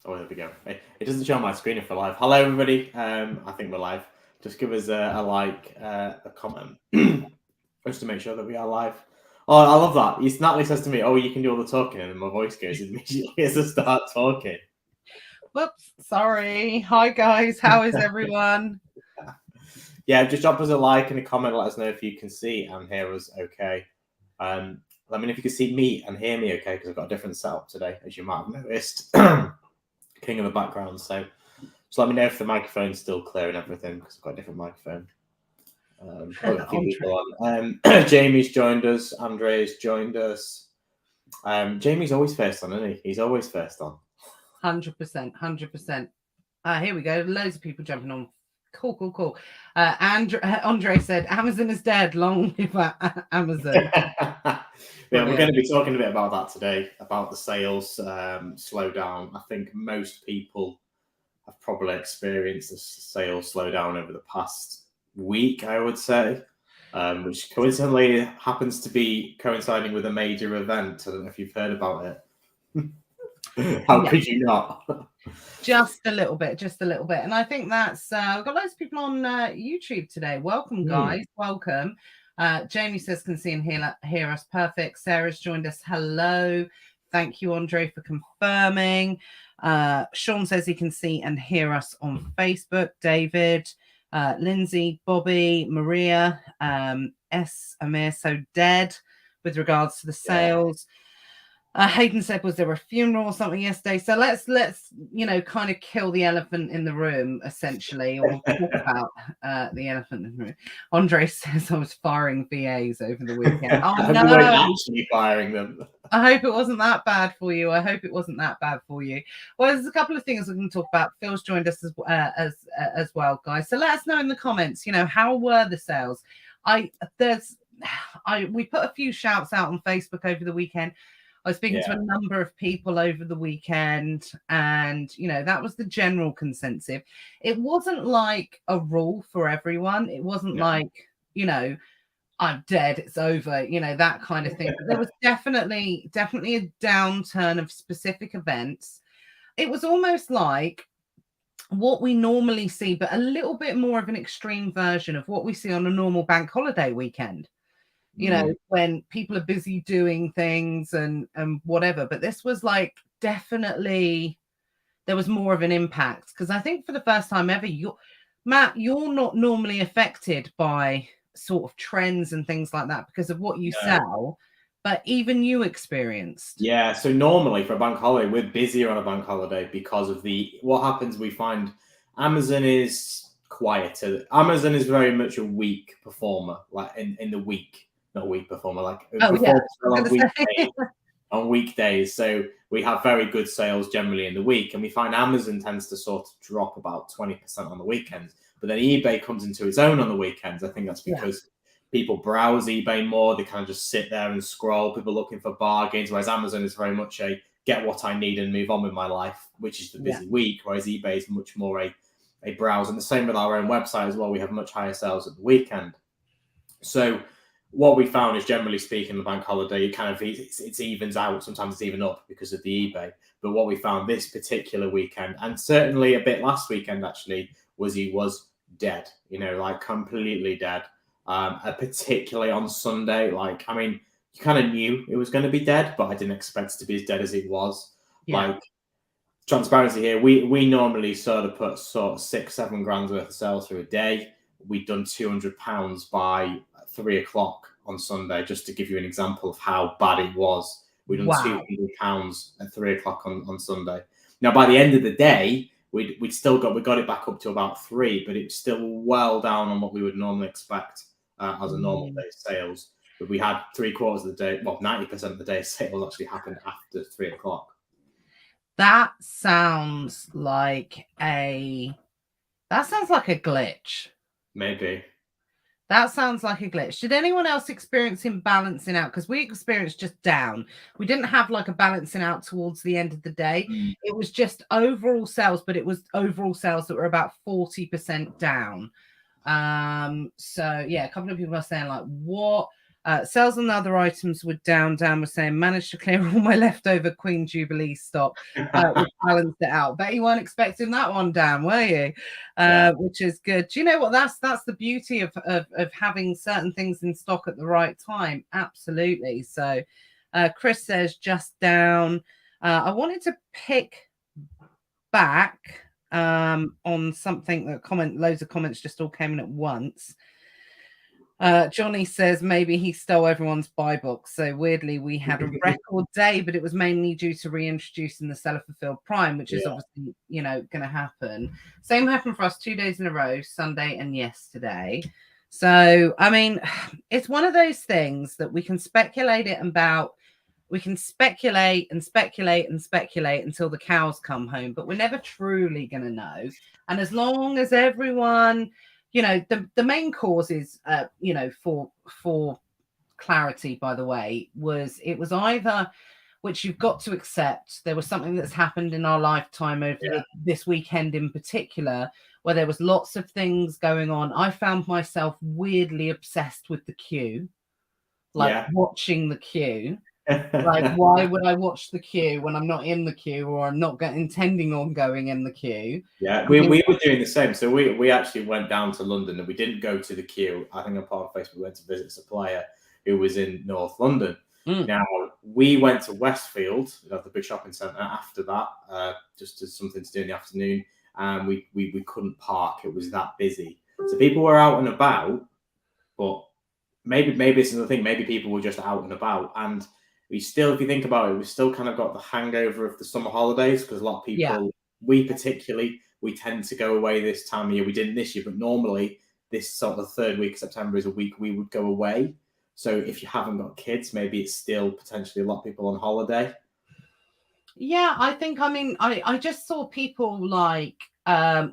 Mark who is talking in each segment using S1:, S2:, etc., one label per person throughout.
S1: Oh, there we go. It doesn't show on my screen if we're live. Hello, everybody. I think we're live. Just give us a like, a comment, just to make sure that we are live. Oh, I love that. Natalie says to me, "Oh, you can do all the talking," and then my voice goes immediately as I start talking.
S2: Whoops, sorry. Hi, guys. How is everyone?
S1: Yeah, just drop us a like and a comment. Let us know if you can see and hear us okay. Let me know if you can see me and hear me okay, because I've got a different setup today, as you might have noticed. King of the background, so just let me know if the microphone's still clear and everything, because I've got a different microphone. A few people on. Jamie's joined us. Andre's joined us. Jamie's always first on, isn't he? He's always first on.
S2: 100%, 100%. Here we go. Loads of people jumping on. Cool. Andre said, Amazon is dead. Long live Amazon.
S1: Yeah, we're going to be talking a bit about that today, about the sales slowdown. I think most people have probably experienced the sales slowdown over the past week, I would say, which coincidentally happens to be coinciding with a major event. I don't know if you've heard about it. How could you not?
S2: Just a little bit. And I think that's, we've got loads of people on YouTube today. Welcome, guys. Welcome. Jamie says, can see and hear us. Perfect. Sarah's joined us. Hello. Thank you, Andre, for confirming. Sean says he can see and hear us on Facebook. David, Lindsay, Bobby, Maria, Amir, so dead with regards to the sales. Hayden said, was there a funeral or something yesterday? So let's kind of kill the elephant in the room, essentially, or talk about the elephant in the room. Andre says I was firing VAs over the weekend. Oh, no.
S1: You weren't actually firing them.
S2: I hope it wasn't that bad for you. Well, there's a couple of things we can talk about. Phil's joined us as well, guys. So let us know in the comments, how were the sales? We put a few shouts out on Facebook over the weekend. I was speaking to a number of people over the weekend, and, that was the general consensus. It wasn't like a rule for everyone. It wasn't like, I'm dead, it's over, that kind of thing. But there was definitely a downturn of specific events. It was almost like what we normally see, but a little bit more of an extreme version of what we see on a normal bank holiday weekend. When people are busy doing things and whatever. But this was like, definitely there was more of an impact, because I think for the first time ever, Matt, you're not normally affected by sort of trends and things like that because of what you sell, but even you experienced.
S1: Yeah, so normally for a bank holiday, we're busier on a bank holiday because of what happens. We find Amazon is quieter. Amazon is very much a weak performer, like in the week. Not a weak performer, like on weekdays. So we have very good sales generally in the week, and we find Amazon tends to sort of drop about 20% on the weekends. But then eBay comes into its own on the weekends. I think that's because people browse eBay more. They kind of just sit there and scroll. People looking for bargains, whereas Amazon is very much a get what I need and move on with my life, which is the busy week, whereas eBay is much more a browse. And the same with our own website as well. We have much higher sales at the weekend. So what we found is, generally speaking, the bank holiday, it evens out. Sometimes it's even up because of the eBay. But what we found this particular weekend, and certainly a bit last weekend actually, was he was dead. Like completely dead. Particularly on Sunday, you kind of knew it was going to be dead, but I didn't expect it to be as dead as it was. Like, transparency here, we normally sort of put sort of 6-7 grand worth of sales through a day. We'd done £200 by 3 o'clock on Sunday, just to give you an example of how bad it was. We'd done £200 at 3 o'clock on Sunday. Now, by the end of the day, we got it back up to about 3, but it's still well down on what we would normally expect as a normal day's sales. But we had 3/4 of the day, 90% of the day's sales actually happened after 3 o'clock.
S2: That sounds like a glitch.
S1: Maybe.
S2: That sounds like a glitch. Did anyone else experience him balancing out? Because we experienced just down. We didn't have like a balancing out towards the end of the day. It was just overall sales, but it was overall sales that were about 40% down. So yeah, a couple of people are saying like, what? Sales on other items were down. Dan was saying, managed to clear all my leftover Queen Jubilee stock, which balanced it out. Bet you weren't expecting that one, Dan, were you? Which is good. Do you know what? That's the beauty of having certain things in stock at the right time. Absolutely. So Chris says, just down. I wanted to pick back on something that loads of comments just all came in at once. Johnny says maybe he stole everyone's buy box. So weirdly, we had a record day, but it was mainly due to reintroducing the seller fulfilled prime, which is obviously, going to happen. Same happened for us 2 days in a row, Sunday and yesterday. So, I mean, it's one of those things that we can speculate it about. We can speculate and speculate and speculate until the cows come home, but we're never truly going to know. And as long as everyone, the main causes, for clarity, by the way, it was either, which you've got to accept, there was something that's happened in our lifetime over this weekend in particular, where there was lots of things going on. I found myself weirdly obsessed with the queue, watching the queue. Like, why would I watch the queue when I'm not in the queue or I'm not intending on going in the queue?
S1: Yeah, we were doing the same. So we actually went down to London and we didn't go to the queue. I think on part of Facebook we went to visit a supplier who was in North London. Now, we went to Westfield, the big shopping centre, after that, just as something to do in the afternoon, and we couldn't park. It was that busy. So people were out and about, but maybe this is the thing. Maybe people were just out and about, and we still, if you think about it, we've still kind of got the hangover of the summer holidays, because a lot of people, we tend to go away this time of year. We didn't this year, but normally this sort of third week of September is a week we would go away. So if you haven't got kids, maybe it's still potentially a lot of people on holiday.
S2: Yeah, I think, I just saw people like I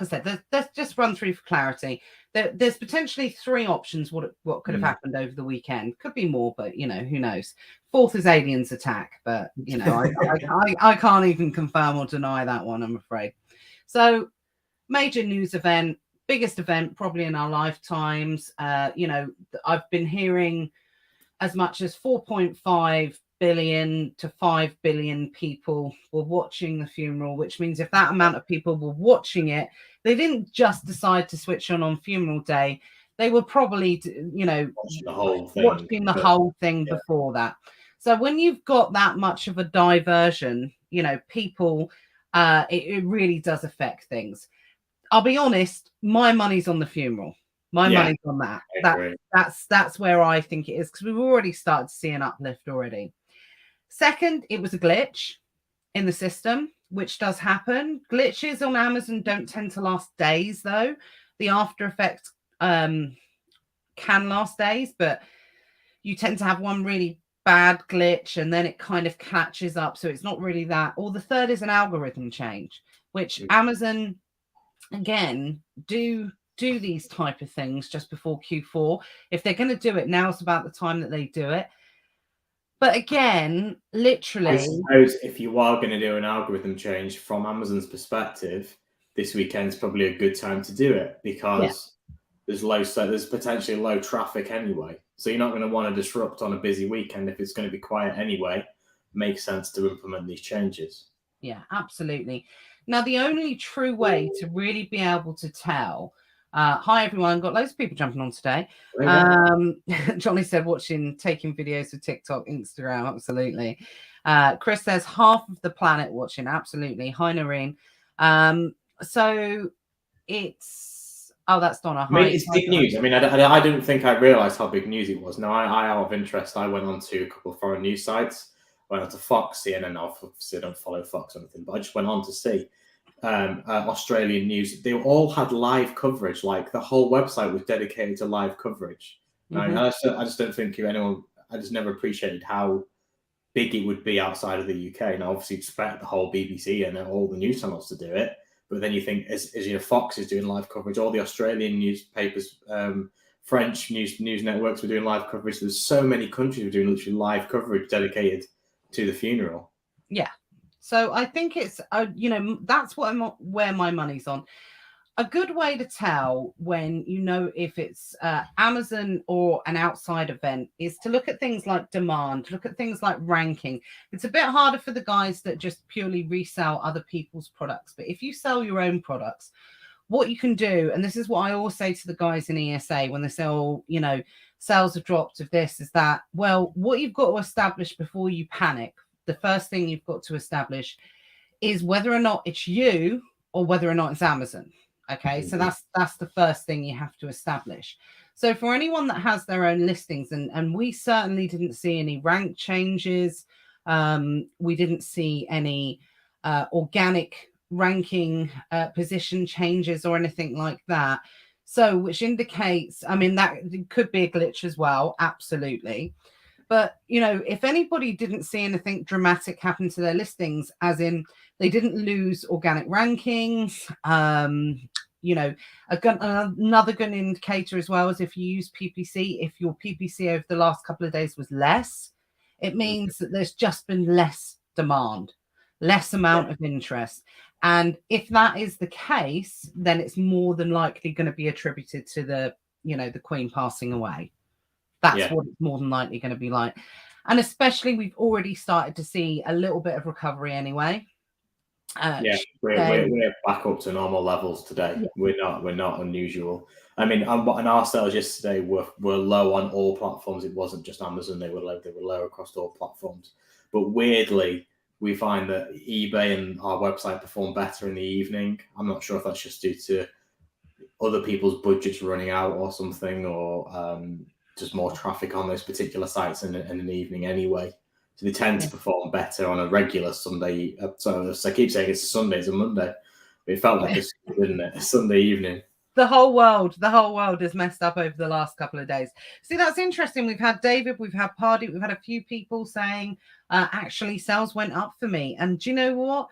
S2: said, let's just run through for clarity. There's potentially 3 options what could have happened over the weekend. Could be more, but who knows. 4th is aliens attack, but I can't even confirm or deny that one, I'm afraid. So major news event, biggest event probably in our lifetimes. I've been hearing as much as 4.5 billion to 5 billion people were watching the funeral, which means if that amount of people were watching it, they didn't just decide to switch on funeral day. They were probably, watching the whole thing before that. So when you've got that much of a diversion, people, it really does affect things. I'll be honest, my money's on the funeral. My money's on that. That's where I think it is, because we've already started to see an uplift already. Second, it was a glitch in the system, which does happen. Glitches on Amazon don't tend to last days, though. The after effects can last days, but you tend to have one really bad glitch and then it kind of catches up. So it's not really that. Or the third is an algorithm change, which Amazon, again, do these type of things just before Q4. If they're going to do it, now's about the time that they do it. But again, literally,
S1: I suppose if you are going to do an algorithm change from Amazon's perspective, this weekend's probably a good time to do it, because there's potentially low traffic anyway. So you're not going to want to disrupt on a busy weekend if it's going to be quiet anyway. Makes sense to implement these changes.
S2: Yeah, absolutely. Now, the only true way to really be able to tell. Hi everyone, got loads of people jumping on today. Johnny said taking videos of TikTok, Instagram, absolutely. Chris says half of the planet watching, absolutely. Hi Noreen. So it's that's Donna.
S1: It's big news. I didn't think I realised how big news it was. Now, I out of interest, I went on to a couple of foreign news sites. Went on to Fox, CNN. Obviously, I don't follow Fox or anything, but I just went on to see Australian news. They all had live coverage. Like, the whole website was dedicated to live coverage. I just don't think anyone. I just never appreciated how big it would be outside of the UK. And I obviously expect the whole BBC and all the news channels to do it. But then you think, as Fox is doing live coverage, all the Australian newspapers, French news networks were doing live coverage. There's so many countries were doing literally live coverage dedicated to the funeral.
S2: Yeah. So I think it's, that's where my money's on. a good way to tell when you know if it's Amazon or an outside event is to look at things like demand, look at things like ranking. It's a bit harder for the guys that just purely resell other people's products. But if you sell your own products, what you can do, and this is what I always say to the guys in ESA when they say, oh, you know, sales have dropped of this, is that, well, what you've got to establish before you panic, the first thing you've got to establish is whether or not it's you or whether or not it's Amazon. Okay, so that's the first thing you have to establish. So for anyone that has their own listings, and we certainly didn't see any rank changes, we didn't see any organic ranking position changes or anything like that. So which indicates, I mean, that could be a glitch as well, absolutely. But, you know, if anybody didn't see anything dramatic happen to their listings, as in they didn't lose organic rankings, you know, another good indicator as well is if you use PPC, if your PPC over the last couple of days was less, it means that there's just been less demand, less amount of interest. And if that is the case, then it's more than likely going to be attributed to the, you know, the Queen passing away. That's what it's more than likely going to be like. And especially we've already started to see a little bit of recovery anyway.
S1: We're back up to normal levels today. Yeah. We're not unusual. I mean, and our sales yesterday were low on all platforms. It wasn't just Amazon. They were low across all platforms. But weirdly, we find that eBay and our website perform better in the evening. I'm not sure if that's just due to other people's budgets running out or something, or just more traffic on those particular sites in an evening anyway. So they tend to perform better on a regular Sunday. So I keep saying it's a Sunday, it's a Monday. But it felt like a Sunday, didn't it? A Sunday evening.
S2: The whole world has messed up over the last couple of days. See, that's interesting. We've had David, we've had Pardy, we've had a few people saying, actually, sales went up for me. And do you know what?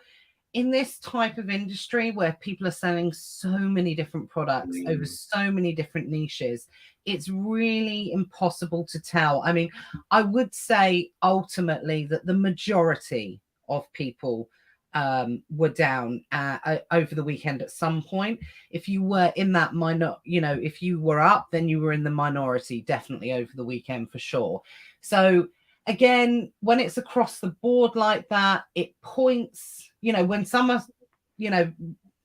S2: In this type of industry where people are selling so many different products over so many different niches, it's really impossible to tell. I mean, I would say ultimately that the majority of people were down over the weekend at some point. If you were in that if you were up, then you were in the minority, definitely over the weekend for sure. So again, when it's across the board like that, it points, you know, when some are, you know,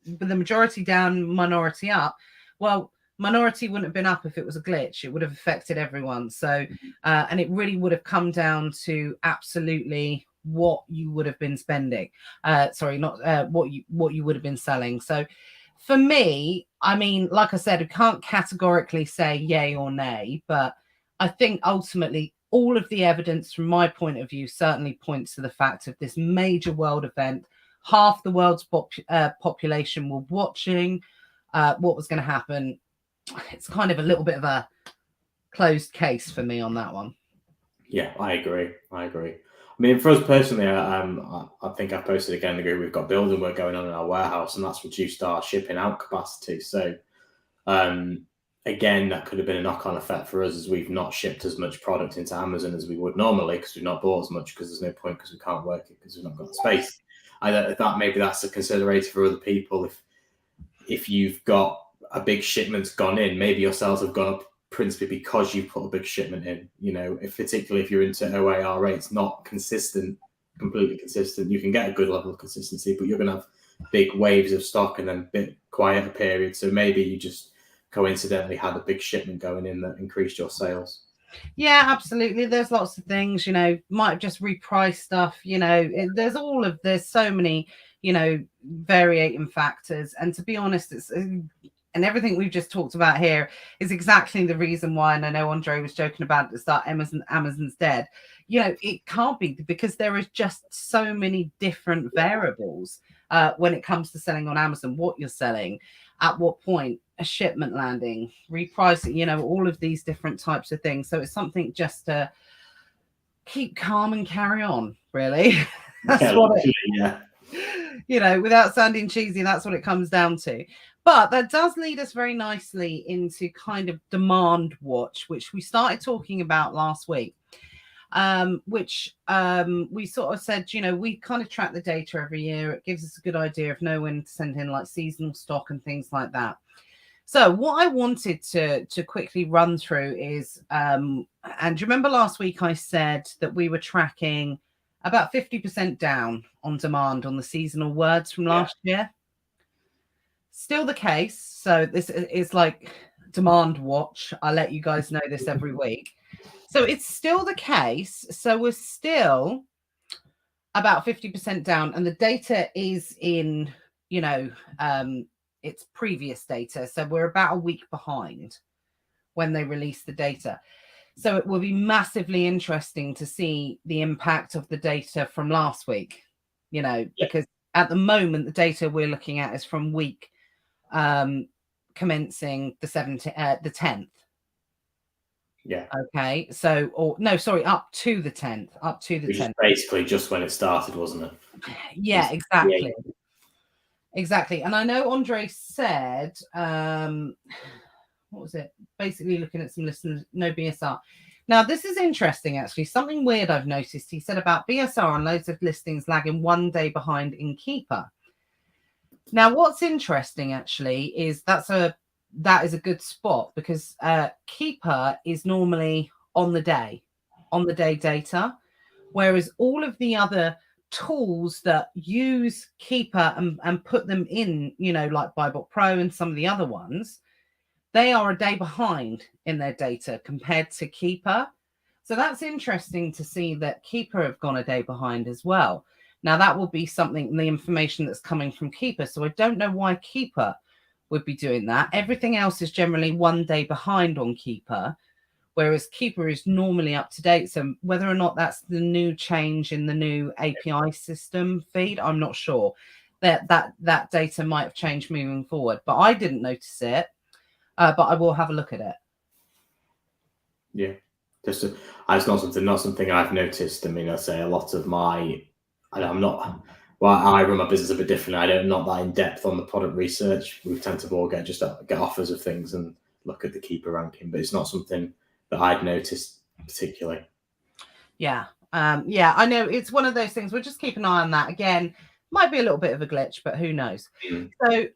S2: with the majority down, minority up, well, minority wouldn't have been up if it was a glitch. It would have affected everyone. So, and it really would have come down to absolutely what you would have been spending. What you would have been selling. So for me, I mean, like I said, we can't categorically say yay or nay, but I think ultimately all of the evidence from my point of view certainly points to the fact of this major world event. Half the world's population were watching what was going to happen. It's kind of a little bit of a closed case for me on that one.
S1: Yeah, I agree. I mean, for us personally, I think I posted again the group. We've got building work going on in our warehouse, and that's reduced our shipping out capacity. So, again, that could have been a knock-on effect for us as we've not shipped as much product into Amazon as we would normally because we've not bought as much because there's no point because we can't work it because we've not got the space. I thought maybe that's a consideration for other people. If you've got a big shipment's gone in, maybe your sales have gone up principally because you put a big shipment in. You know, particularly if you're into OAR rates, not completely consistent, you can get a good level of consistency, but you're going to have big waves of stock and then a bit quieter period. So maybe you just coincidentally had a big shipment going in that increased your sales.
S2: Yeah, absolutely. There's lots of things, you know, might have just repriced stuff, you know, there's so many, you know, varying factors. And to be honest, and everything we've just talked about here is exactly the reason why, and I know Andre was joking about at the start, Amazon's dead. You know, it can't be because there is just so many different variables when it comes to selling on Amazon, what you're selling, at what point, a shipment landing, repricing, you know, all of these different types of things. So it's something just to keep calm and carry on, really. That's you know, without sounding cheesy, that's what it comes down to. But that does lead us very nicely into kind of demand watch, which we started talking about last week. which we sort of said, we kind of track the data every year. It gives us a good idea of know when to send in like seasonal stock and things like that. So what I wanted to quickly run through is, and do you remember last week I said that we were tracking about 50% down on demand on the seasonal words from last year? Still the case. So this is like demand watch. I let you guys know this every week. So it's still the case. So we're still about 50% down, and the data is in, it's previous data. So we're about a week behind when they release the data. So it will be massively interesting to see the impact of the data from last week, because at the moment, the data we're looking at is from week commencing the 10th.
S1: Yeah.
S2: Okay. So, up to the 10th.
S1: Which is basically just when it started, wasn't it?
S2: Yeah, exactly. Exactly. And I know Andre said, what was it? Basically looking at some listeners, no BSR. Now, this is interesting, actually. Something weird I've noticed. He said about BSR on loads of listings lagging 1 day behind in Keeper. Now, what's interesting, actually, is that is a good spot, because Keeper is normally on the day data, whereas all of the other tools that use Keeper and put them in, like BuyBot Pro and some of the other ones, they are a day behind in their data compared to Keeper. So that's interesting to see that Keeper have gone a day behind as well. Now, that will be something, the information that's coming from Keeper. So I don't know why Keeper would be doing that. Everything else is generally 1 day behind on Keeper, whereas Keeper is normally up to date. So whether or not that's the new change in the new API system feed, I'm not sure. That data might have changed moving forward, but I didn't notice it. But I will have a look at it.
S1: Yeah, it's not something I've noticed. I mean, I say a lot of I run my business a bit differently. I'm not that in depth on the product research. We tend to all get offers of things and look at the Keeper ranking, but it's not something that I'd noticed particularly.
S2: Yeah, I know it's one of those things. We'll just keep an eye on that. Again, might be a little bit of a glitch, but who knows? So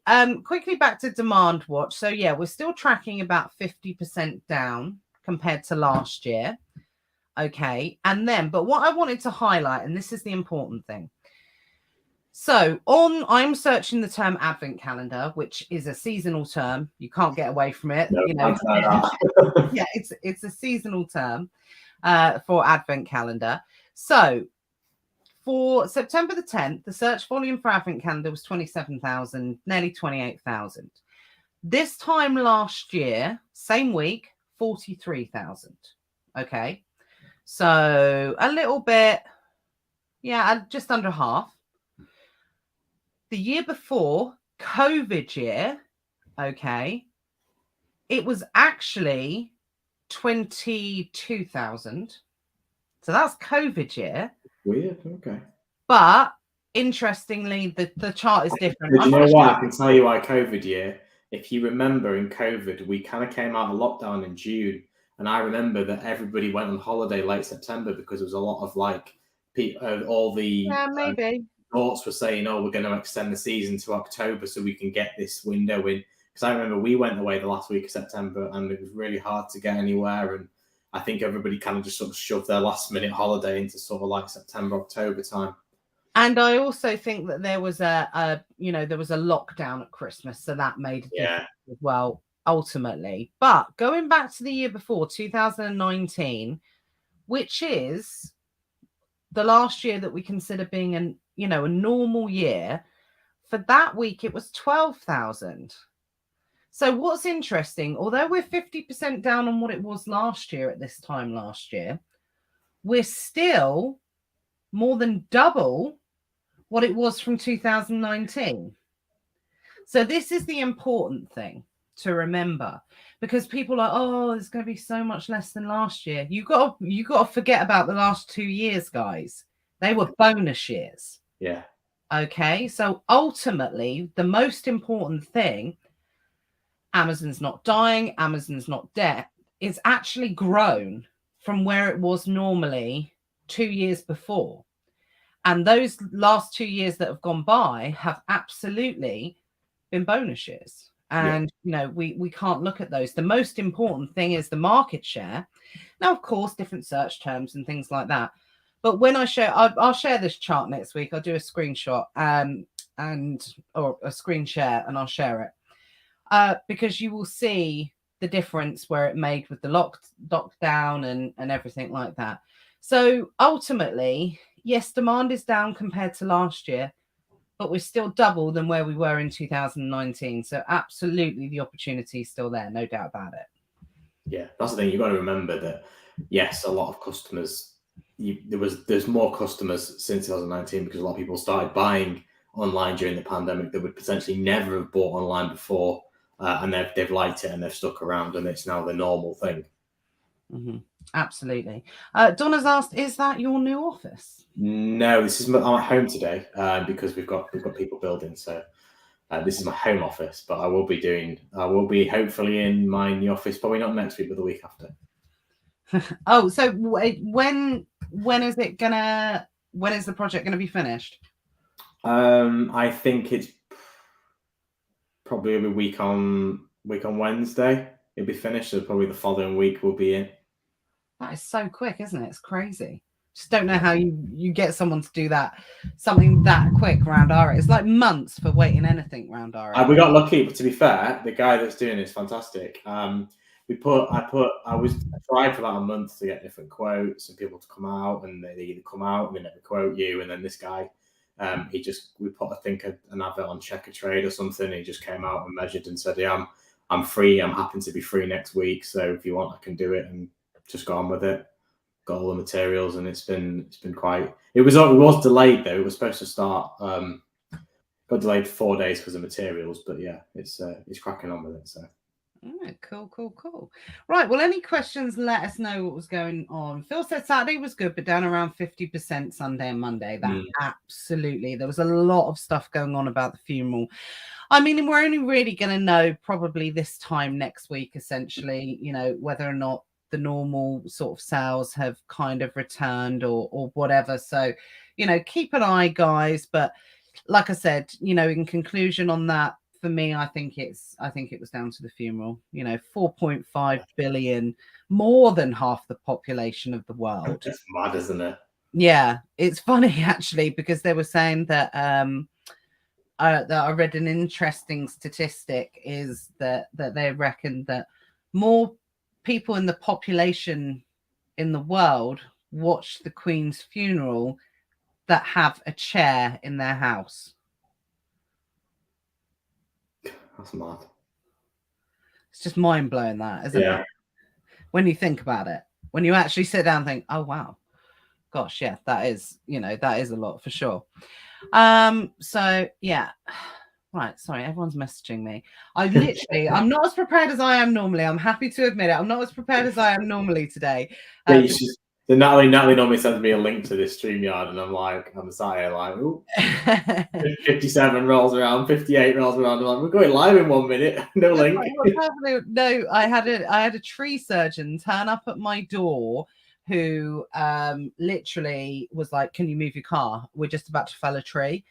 S2: quickly back to Demand Watch. So yeah, we're still tracking about 50% down compared to last year. Okay. And then, but what I wanted to highlight, and this is the important thing. So I'm searching the term Advent Calendar, which is a seasonal term. You can't get away from it. Yeah, it's a seasonal term for Advent Calendar. So for September the 10th, the search volume for Advent Calendar was 27,000, nearly 28,000. This time last year, same week, 43,000. Okay. So a little bit, just under half. The year before, COVID year, okay, it was actually 22,000. So that's COVID year.
S1: Weird. Okay.
S2: But interestingly, the chart is different.
S1: But you know what? I can tell you why COVID year. If you remember, in COVID, we kind of came out of lockdown in June, and I remember that everybody went on holiday late September because there was a lot of all the reports were saying, "Oh, we're going to extend the season to October so we can get this window in." Because I remember we went away the last week of September, and it was really hard to get anywhere, and I think everybody kind of just sort of shoved their last minute holiday into sort of like September, October time.
S2: And I also think that there was a lockdown at Christmas, so that made a difference as well, ultimately. But going back to the year before, 2019, which is the last year that we consider being a normal year, for that week it was 12,000. So what's interesting, although we're 50% down on what it was last year at this time last year, we're still more than double what it was from 2019. So this is the important thing to remember, because people are, oh, it's going to be so much less than last year. You got to forget about the last 2 years, guys. They were bonus years.
S1: Yeah.
S2: Okay. So ultimately, the most important thing, Amazon's not dying, Amazon's not dead. It's actually grown from where it was normally 2 years before. And those last 2 years that have gone by have absolutely been bonus years. And, you know, we can't look at those. The most important thing is the market share. Now, of course, different search terms and things like that. But when I share, I'll share this chart next week. I'll do a screenshot or a screen share, and I'll share it because you will see the difference where it made with the lockdown and everything like that. So ultimately, yes, demand is down compared to last year, but we're still double than where we were in 2019. So absolutely the opportunity is still there, no doubt about it.
S1: Yeah, that's the thing. You've got to remember that, yes, a lot of customers, there's more customers since 2019 because a lot of people started buying online during the pandemic that would potentially never have bought online before, and they've liked it and they've stuck around, and it's now the normal thing.
S2: Mm-hmm. Absolutely. Donna's asked, is that your new office?
S1: No, this is I'm at home today because we've got people building. So this is my home office, but I will be hopefully in my new office, probably not next week, but the week after.
S2: Oh, so when is the project gonna be finished?
S1: I think it's probably a week on Wednesday. It'll be finished, so probably the following week we'll be in.
S2: That is so quick, isn't it? It's crazy. Just don't know how you get someone to do something that quick around our area. It's like months for waiting anything around our area.
S1: We got lucky, but to be fair, the guy that's doing it is fantastic. I tried for about a month to get different quotes and people to come out, and they either come out and they never quote you. And then this guy, we put an advert on Checkatrade or something. He just came out and measured and said, "Yeah, I'm free. I'm happy to be free next week. So if you want, I can do it." And just got on with it. Got all the materials, and it's been quite. It was delayed though. It was supposed to start. Got delayed 4 days because of materials, but yeah, it's cracking on with it. So.
S2: Cool. Right. Well, any questions, let us know what was going on. Phil said Saturday was good, but down around 50% Sunday and Monday. That absolutely. There was a lot of stuff going on about the funeral. I mean, we're only really going to know probably this time next week, essentially, you know, whether or not the normal sort of sales have kind of returned or whatever. So, you know, keep an eye, guys. But like I said, you know, in conclusion on that, for me, I think it was down to the funeral. You know, 4.5 billion, more than half the population of the world.
S1: It's mad, isn't it?
S2: Yeah, it's funny actually, because they were saying that that I read an interesting statistic is that they reckon that more people in the population in the world watch the Queen's funeral that have a chair in their house.
S1: That's mad.
S2: It's just mind-blowing, that, isn't it? When you think about it, when you actually sit down and think, oh wow, gosh, yeah, that is a lot for sure. So yeah. Right, sorry, everyone's messaging me. I'm not as prepared as I am normally. I'm happy to admit it. I'm not as prepared as I am normally today.
S1: Natalie normally sends me a link to this StreamYard, and I'm sat here like, ooh, 57 rolls around, 58 rolls around. I'm like, we're going live in 1 minute. No link.
S2: No, I had a tree surgeon turn up at my door who literally was like, "Can you move your car? We're just about to fell a tree."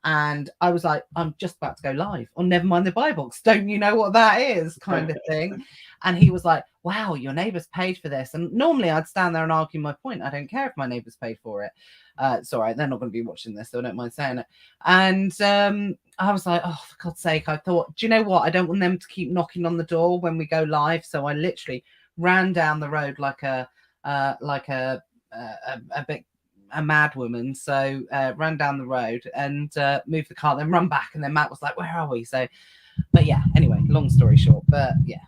S2: And I was like, I'm just about to go live on Never Mind the Buy Box. Don't you know what that is? Kind of thing. And he was like, wow, your neighbour's paid for this. And normally I'd stand there and argue my point. I don't care if my neighbour's paid for it. It's all right. They're not going to be watching this, so I don't mind saying it. And I was like, oh, for God's sake. I thought, do you know what? I don't want them to keep knocking on the door when we go live. So I literally ran down the road like a mad woman. So ran down the road and moved the car, then run back, and then Matt was like, where are we? So, but yeah, anyway, long story short, but yeah,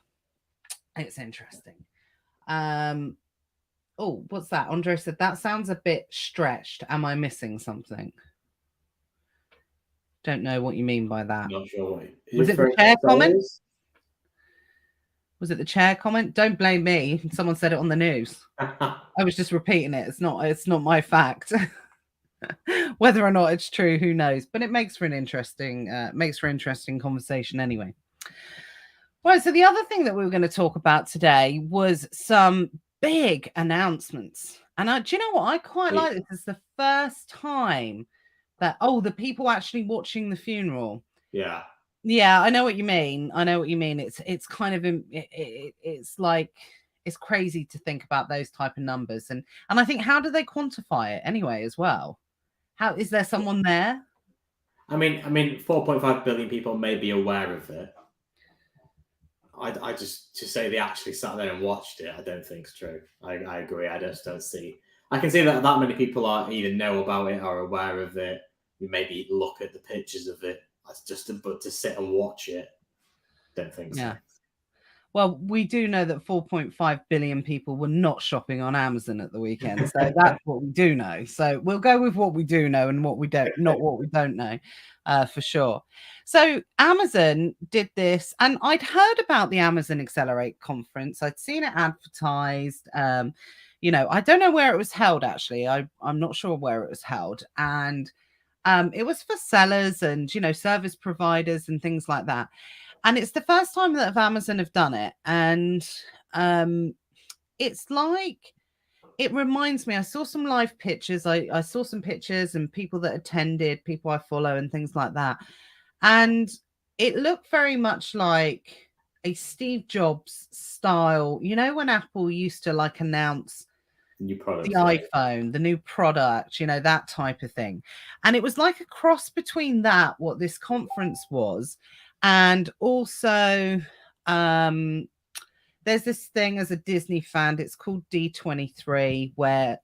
S2: it's interesting. Oh, what's that? Andre said that sounds a bit stretched. Am I missing something? Don't know what you mean by that.
S1: Not sure.
S2: Was it the chair comment? Was it the chair comment? Don't blame me. Someone said it on the news. I was just repeating it. It's not my fact. Whether or not it's true, who knows? But it makes for an interesting conversation anyway. Right. So the other thing that we were going to talk about today was some big announcements. And do you know what? I quite like this. It's the first time that, the people actually watching the funeral.
S1: Yeah.
S2: Yeah, I know what you mean. I know what you mean. It's kind of it's like it's crazy to think about those type of numbers, and I think, how do they quantify it anyway as well? How is there someone there?
S1: I mean, 4.5 billion people may be aware of it. I just, to say they actually sat there and watched it, I don't think it's true. I agree. I just don't see. I can see that many people are either know about it or aware of it. You maybe look at the pictures of it. But to sit and watch it, don't think so.
S2: Yeah. Well, we do know that 4.5 billion people were not shopping on Amazon at the weekend. So that's what we do know. So we'll go with what we do know and what we don't, not what we don't know, for sure. So Amazon did this, and I'd heard about the Amazon Accelerate conference. I'd seen it advertised. You know, I don't know where it was held, actually. I'm not sure where it was held. And it was for sellers and, you know, service providers and things like that. And it's the first time that Amazon have done it. And it's like, it reminds me, I saw some live pictures. I saw some pictures and people that attended, people I follow and things like that. And it looked very much like a Steve Jobs style, you know, when Apple used to like announce
S1: new product,
S2: the iPhone, the new product, you know, that type of thing. And it was like a cross between that, what this conference was, and also there's this thing as a Disney fan, it's called D23, where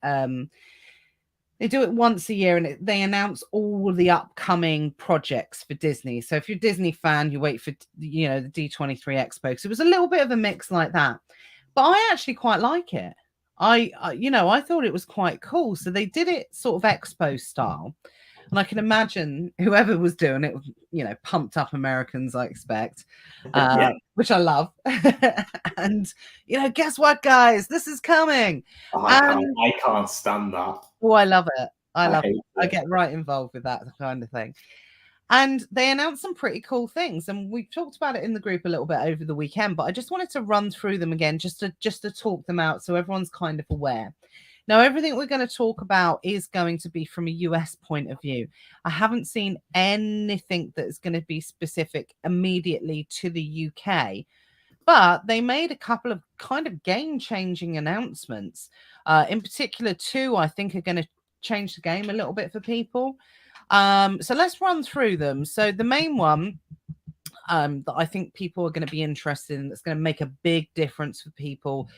S2: they do it once a year, and they announce all the upcoming projects for Disney. So if you're a Disney fan, you wait for, you know, the D23 Expo. So it was a little bit of a mix like that. But I actually quite like it. I thought it was quite cool. So they did it sort of expo style. And I can imagine whoever was doing it, you know, pumped up Americans, I expect, which I love. And, you know, guess what, guys? This is coming.
S1: Oh, I can't stand that.
S2: Oh, I love it. I love it. I get right involved with that kind of thing. And they announced some pretty cool things. And we talked about it in the group a little bit over the weekend, but I just wanted to run through them again, just to talk them out so everyone's kind of aware. Now, everything we're going to talk about is going to be from a US point of view. I haven't seen anything that's going to be specific immediately to the UK, but they made a couple of kind of game-changing announcements. In particular, two, I think, are going to change the game a little bit for people. So let's run through them. So the main one that I think people are going to be interested in, that's going to make a big difference for people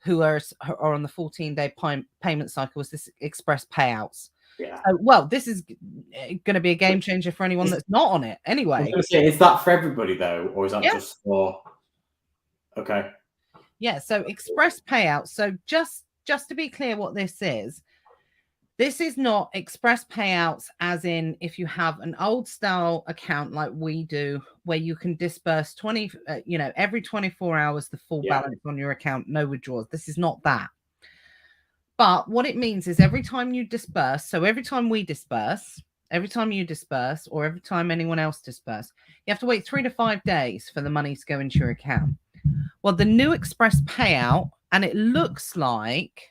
S2: who are on the 14-day payment cycle, is this express payouts.
S1: Yeah.
S2: Well, this is going to be a game changer for anyone that's not on it anyway.
S1: Is that for everybody though, or is that just for? Okay.
S2: Yeah. So express payouts. So just to be clear, what this is not express payouts as in if you have an old style account like we do, where you can disperse every 24 hours, the full balance on your account, no withdrawals. This is not that. But what it means is every time you disperse, so every time we disperse, every time you disperse, or every time anyone else disperse, you have to wait 3 to 5 days for the money to go into your account. Well, the new express payout, and it looks like,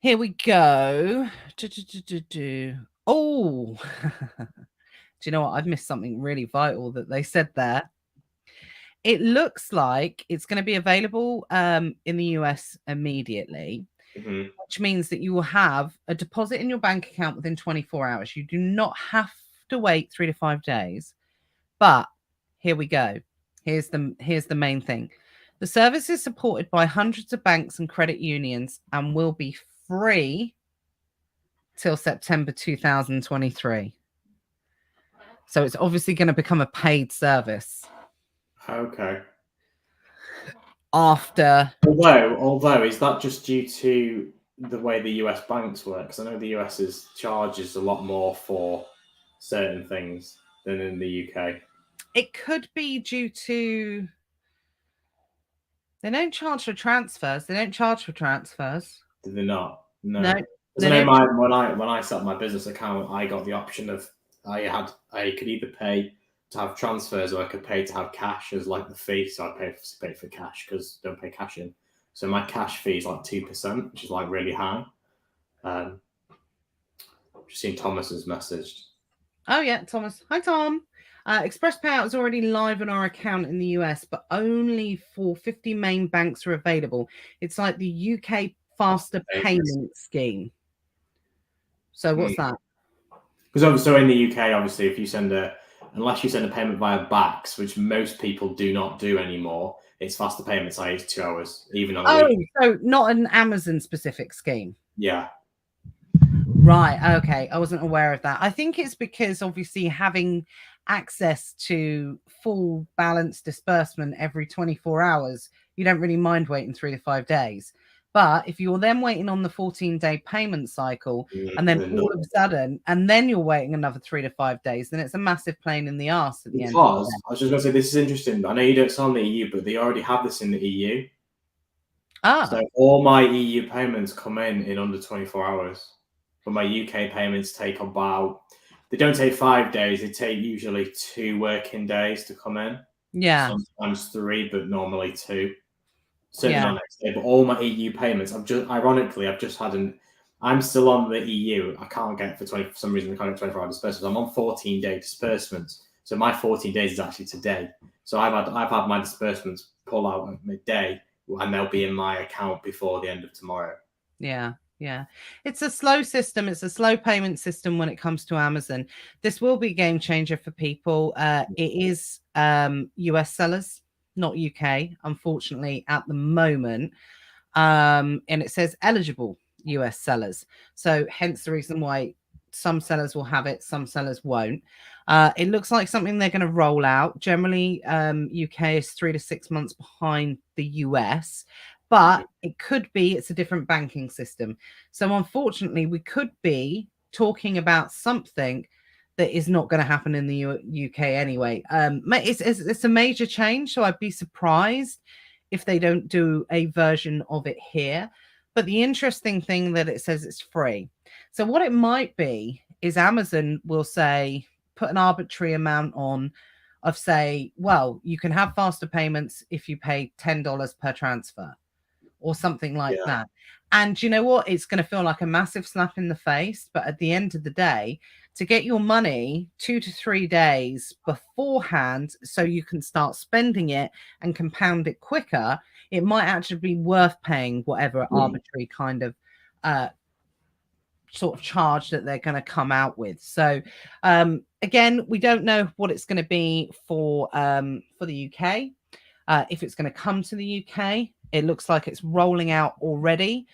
S2: here we go. Oh, do you know what? I've missed something really vital that they said there. It looks like it's going to be available in the US immediately, which means that you will have a deposit in your bank account within 24 hours. You do not have to wait 3 to 5 days. But here we go. Here's the main thing. The service is supported by hundreds of banks and credit unions and will be free till September 2023. So it's obviously going to become a paid service.
S1: Okay.
S2: After,
S1: although is that just due to the way the US banks work? Because I know the US charges a lot more for certain things than in the UK.
S2: It could be due to, they don't charge for transfers. Do
S1: they not? No.
S2: Because
S1: I know when I set up my business account, I got the option of I could either pay to have transfers or I could pay to have cash as like the fee. So I pay for cash because don't pay cash in. So my cash fee is like 2%, which is like really high. Just seen Thomas's messaged.
S2: Oh yeah, Thomas. Hi, Tom. Express Payout is already live on our account in the US, but only for 50 main banks are available. It's like the UK faster payment scheme. So what's that?
S1: Because so in the UK, obviously, if you unless you send a payment via BACS, which most people do not do anymore, it's faster payment size 2 hours, even on the weekend.
S2: So not an Amazon specific scheme.
S1: Yeah.
S2: Right. Okay. I wasn't aware of that. I think it's because obviously having access to full balance disbursement every 24 hours, you don't really mind waiting 3 to 5 days. But if you're then waiting on the 14-day payment cycle and then all of a sudden, and then you're waiting another 3 to 5 days, then it's a massive pain in the ass at the end.
S1: Because I was just going to say, this is interesting. I know you don't sell in the EU, but they already have this in the EU. So all my EU payments come in under 24 hours. But my UK payments take they don't take 5 days. They take usually 2 working days to come in.
S2: Yeah.
S1: Sometimes 3, but normally 2. Certainly not next day. But all my EU payments, I'm still on the EU. I can't get for some reason I can't get 24-hour disbursements. I'm on 14-day disbursements. So my 14 days is actually today. So I've had my disbursements pull out at midday, and they'll be in my account before the end of tomorrow.
S2: Yeah. Yeah, it's a slow system. It's a slow payment system when it comes to Amazon. This will be a game changer for people. It is US sellers, not UK, unfortunately, at the moment. And it says eligible US sellers. So hence the reason why some sellers will have it, some sellers won't. It looks like something they're going to roll out. Generally, UK is 3 to 6 months behind the US. But it could be it's a different banking system. So unfortunately, we could be talking about something that is not going to happen in the UK anyway. It's a major change, so I'd be surprised if they don't do a version of it here. But the interesting thing that it says it's free. So what it might be is Amazon will say, put an arbitrary amount on of say, well, you can have faster payments if you pay $10 per transfer, or something like that. And you know what? It's going to feel like a massive slap in the face. But at the end of the day, to get your money 2 to 3 days beforehand so you can start spending it and compound it quicker, it might actually be worth paying whatever arbitrary kind of sort of charge that they're going to come out with. So again, we don't know what it's going to be for the UK. If it's going to come to the UK, it looks like it's rolling out already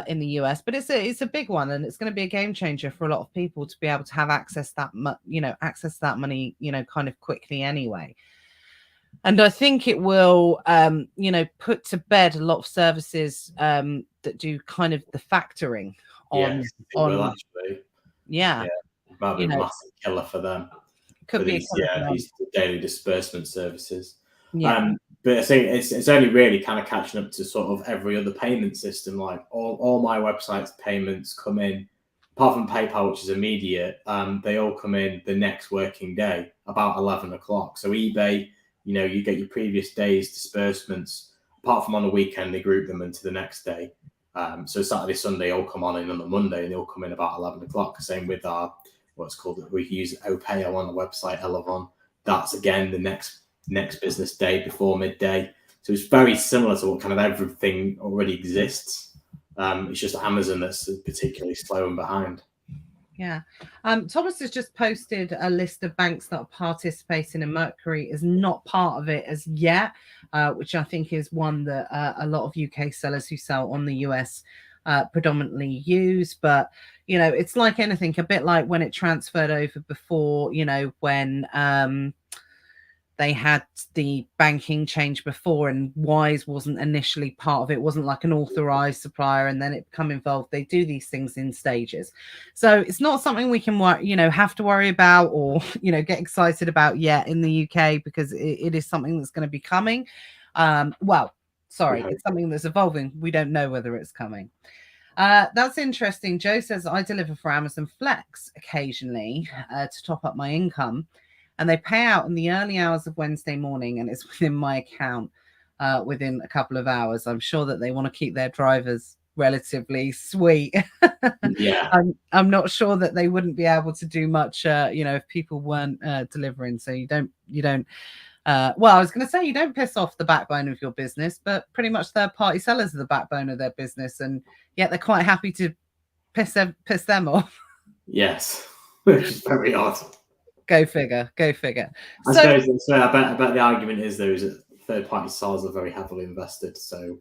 S2: in the US, but it's a big one, and it's going to be a game changer for a lot of people to be able to have access that money, kind of quickly anyway. And I think it will, put to bed a lot of services that do kind of the factoring on.
S1: Actually.
S2: Yeah.
S1: Might be a massive killer for them.
S2: Could be
S1: these daily disbursement services. Yeah. But I think it's only really kind of catching up to sort of every other payment system. Like all my websites payments come in, apart from PayPal, which is immediate, they all come in the next working day, about 11 o'clock. So eBay, you get your previous day's disbursements, apart from on the weekend, they group them into the next day. So Saturday, Sunday all come on the Monday, and they all come in about 11 o'clock. Same with our, we use Opeo on the website, Elavon. That's again the next business day before midday. So it's very similar to what kind of everything already exists. It's just Amazon that's particularly slow and behind.
S2: Yeah. Thomas has just posted a list of banks that are participating in Mercury, is not part of it as yet, which I think is one that a lot of UK sellers who sell on the US predominantly use. But, it's like anything, a bit like when it transferred over before, when they had the banking change before, and Wise wasn't initially part of it, wasn't like an authorized supplier, and then it become involved. They do these things in stages. So it's not something we can, have to worry about or, get excited about yet in the UK, because it is something that's going to be coming. It's something that's evolving. We don't know whether it's coming. That's interesting. Joe says, I deliver for Amazon Flex occasionally to top up my income. And they pay out in the early hours of Wednesday morning, and it's within my account. within a couple of hours. I'm sure that they want to keep their drivers relatively sweet.
S1: Yeah.
S2: I'm not sure that they wouldn't be able to do much, if people weren't delivering. So you don't well, I was going to say you don't piss off the backbone of your business, but pretty much third-party sellers are the backbone of their business, and yet they're quite happy to piss them off.
S1: Yes, which is very odd.
S2: Go figure. Go figure.
S1: I suppose. I bet the argument is though is that third-party sellers are very heavily invested. So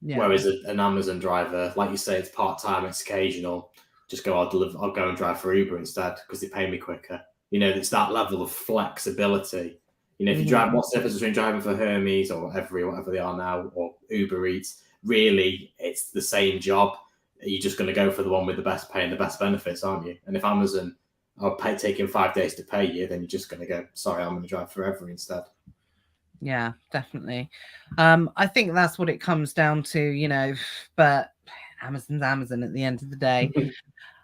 S1: whereas an Amazon driver, like you say, it's part-time, it's occasional. Just go, I'll go and drive for Uber instead because they pay me quicker. It's that level of flexibility. If you drive, what's the difference between driving for Hermes or whatever they are now, or Uber Eats? Really, it's the same job. You're just going to go for the one with the best pay and the best benefits, aren't you? And if Amazon are taking 5 days to pay you, then you're just going to go, sorry, I'm going to drive forever instead.
S2: Yeah, definitely. I think that's what it comes down to, but Amazon's Amazon at the end of the day.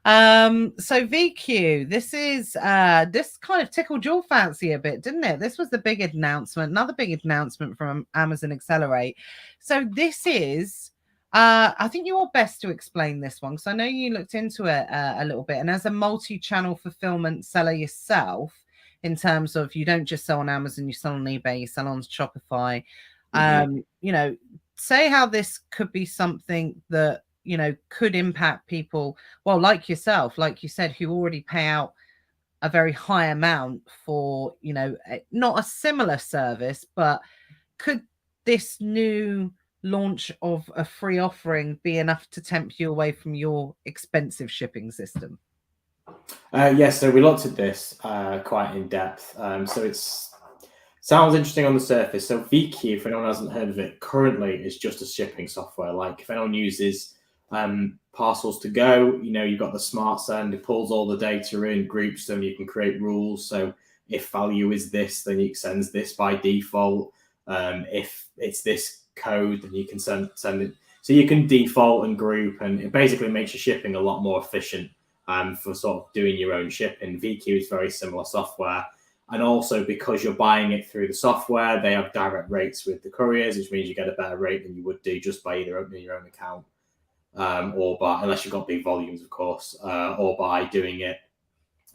S2: So VQ, this kind of tickled your fancy a bit, didn't it? This was the big announcement, another big announcement from Amazon Accelerate. So this is, I think you're best to explain this one because I know you looked into it a little bit. And as a multi-channel fulfillment seller yourself, in terms of you don't just sell on Amazon, you sell on eBay, you sell on Shopify. Say how this could be something that could impact people, well, like yourself, like you said, who already pay out a very high amount for, not a similar service, but could this new launch of a free offering be enough to tempt you away from your expensive shipping system?
S1: Yes, so we looked at this quite in depth. So it sounds interesting on the surface. So VQ, if anyone hasn't heard of it, currently is just a shipping software. Like if anyone uses Parcels to Go, you've got the Smart Send, it pulls all the data in, groups them, you can create rules. So if value is this, then it sends this by default. If it's this code, then you can send it. So you can default and group, and it basically makes your shipping a lot more efficient for sort of doing your own shipping. VQ is very similar software. And also because you're buying it through the software, they have direct rates with the couriers, which means you get a better rate than you would do just by either opening your own account or by, unless you've got big volumes, of course, or by doing it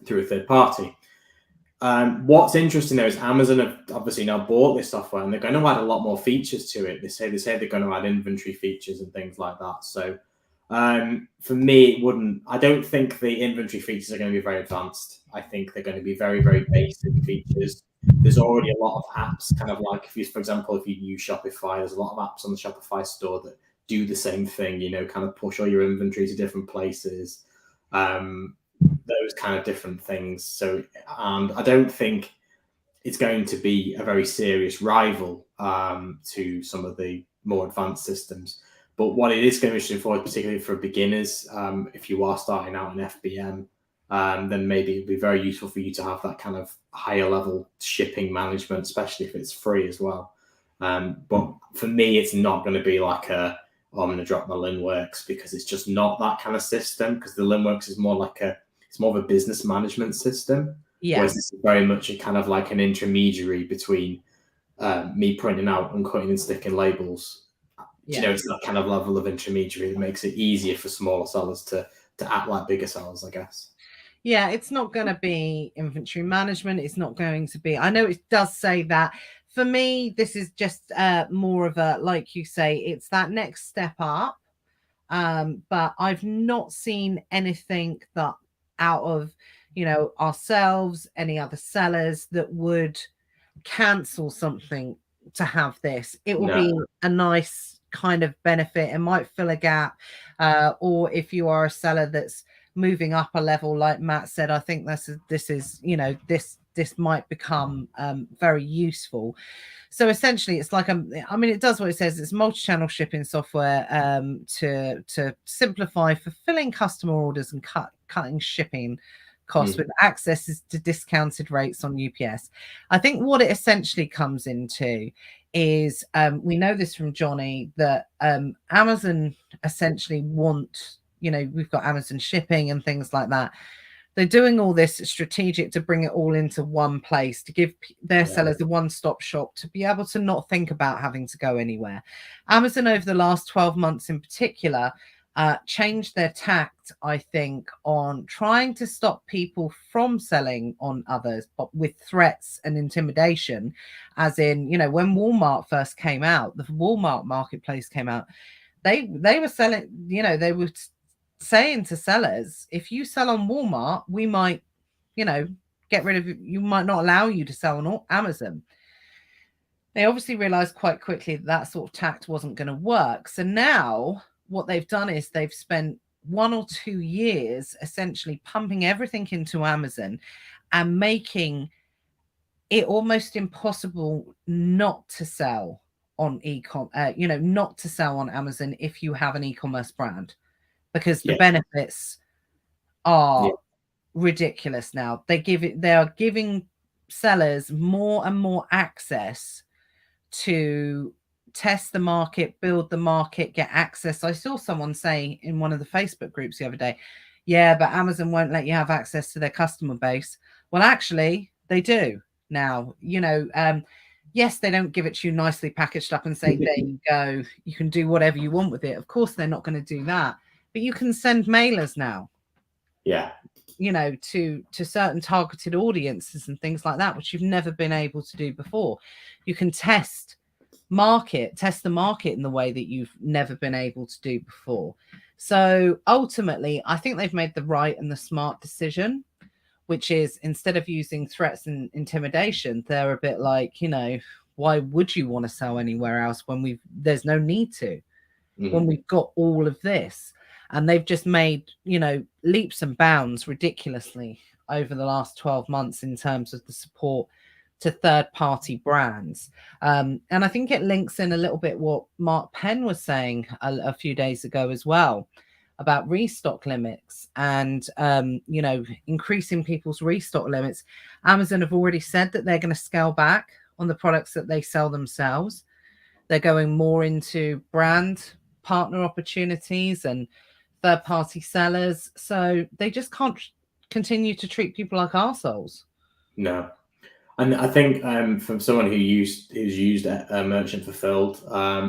S1: through a third party. What's interesting though is Amazon have obviously now bought this software and they're going to add a lot more features to it. They say they're going to add inventory features and things like that. So for me, I don't think the inventory features are going to be very advanced. I think they're going to be very, very basic features. There's already a lot of apps, kind of like for example, if you use Shopify, there's a lot of apps on the Shopify store that do the same thing, kind of push all your inventory to different places, those kind of different things. So, and I don't think it's going to be a very serious rival to some of the more advanced systems. But what it is going to be interesting for, particularly for beginners, if you are starting out in FBM, then maybe it'd be very useful for you to have that kind of higher level shipping management, especially if it's free as well. But for me, it's not going to be like I'm going to drop my Linworks, because it's just not that kind of system. Because the Linworks is more like it's more of a business management system. Yeah. Whereas this is very much a kind of like an intermediary between me printing out and cutting and sticking labels. Yeah. It's that kind of level of intermediary that makes it easier for smaller sellers to act like bigger sellers, I guess.
S2: Yeah, it's not going to be inventory management. It's not going to be, I know it does say that. For me, this is just more of a, like you say, it's that next step up. But I've not seen anything that out of, ourselves, any other sellers that would cancel something to have this. It will be a nice kind of benefit. It might fill a gap. Or if you are a seller that's moving up a level, like Matt said, I think this is this might become very useful. So essentially it's like it does what it says. It's multi-channel shipping software to simplify fulfilling customer orders and cutting shipping costs with access to discounted rates on UPS. I think what it essentially comes into is we know this from Johnny, that Amazon essentially want, we've got Amazon shipping and things like that. They're doing all this strategic to bring it all into one place, to give their sellers a one-stop shop, to be able to not think about having to go anywhere. Amazon over the last 12 months in particular changed their tact, I think, on trying to stop people from selling on others, but with threats and intimidation. As in, you know, when Walmart first came out, the Walmart marketplace came out, they were selling, you know, they were saying to sellers, if you sell on Walmart, we might, you know, get rid of you, might not allow you to sell on Amazon. They obviously realized quite quickly that sort of tact wasn't going to work. So now what they've done is they've spent 1 or 2 years essentially pumping everything into Amazon and making it almost impossible not to sell on you know, not to sell on Amazon if you have an e-commerce brand, because the benefits are ridiculous now. They are giving sellers more and more access to test the market, build the market, get access. I saw someone say in one of the Facebook groups the other day, yeah, but Amazon won't let you have access to their customer base. Well, actually, they do now. You know, yes, they don't give it to you nicely packaged up and say, there you go, you can do whatever you want with it. Of course, they're not going to do that. But you can send mailers now.
S1: Yeah.
S2: You know, to certain targeted audiences and things like that, which you've never been able to do before. You can test the market in the way that you've never been able to do before. So ultimately, I think they've made the right and the smart decision, which is instead of using threats and intimidation, they're a bit like, you know, why would you want to sell anywhere else when there's no need to, when we've got all of this. And they've just made, you know, leaps and bounds ridiculously over the last 12 months in terms of the support to third-party brands. And I think it links in a little bit what Mark Penn was saying a few days ago as well about restock limits and, you know, increasing people's restock limits. Amazon have already said that they're going to scale back on the products that they sell themselves. They're going more into brand partner opportunities and third-party sellers. So they just can't continue to treat people like arseholes.
S1: No. And I think from someone who's used Merchant Fulfilled,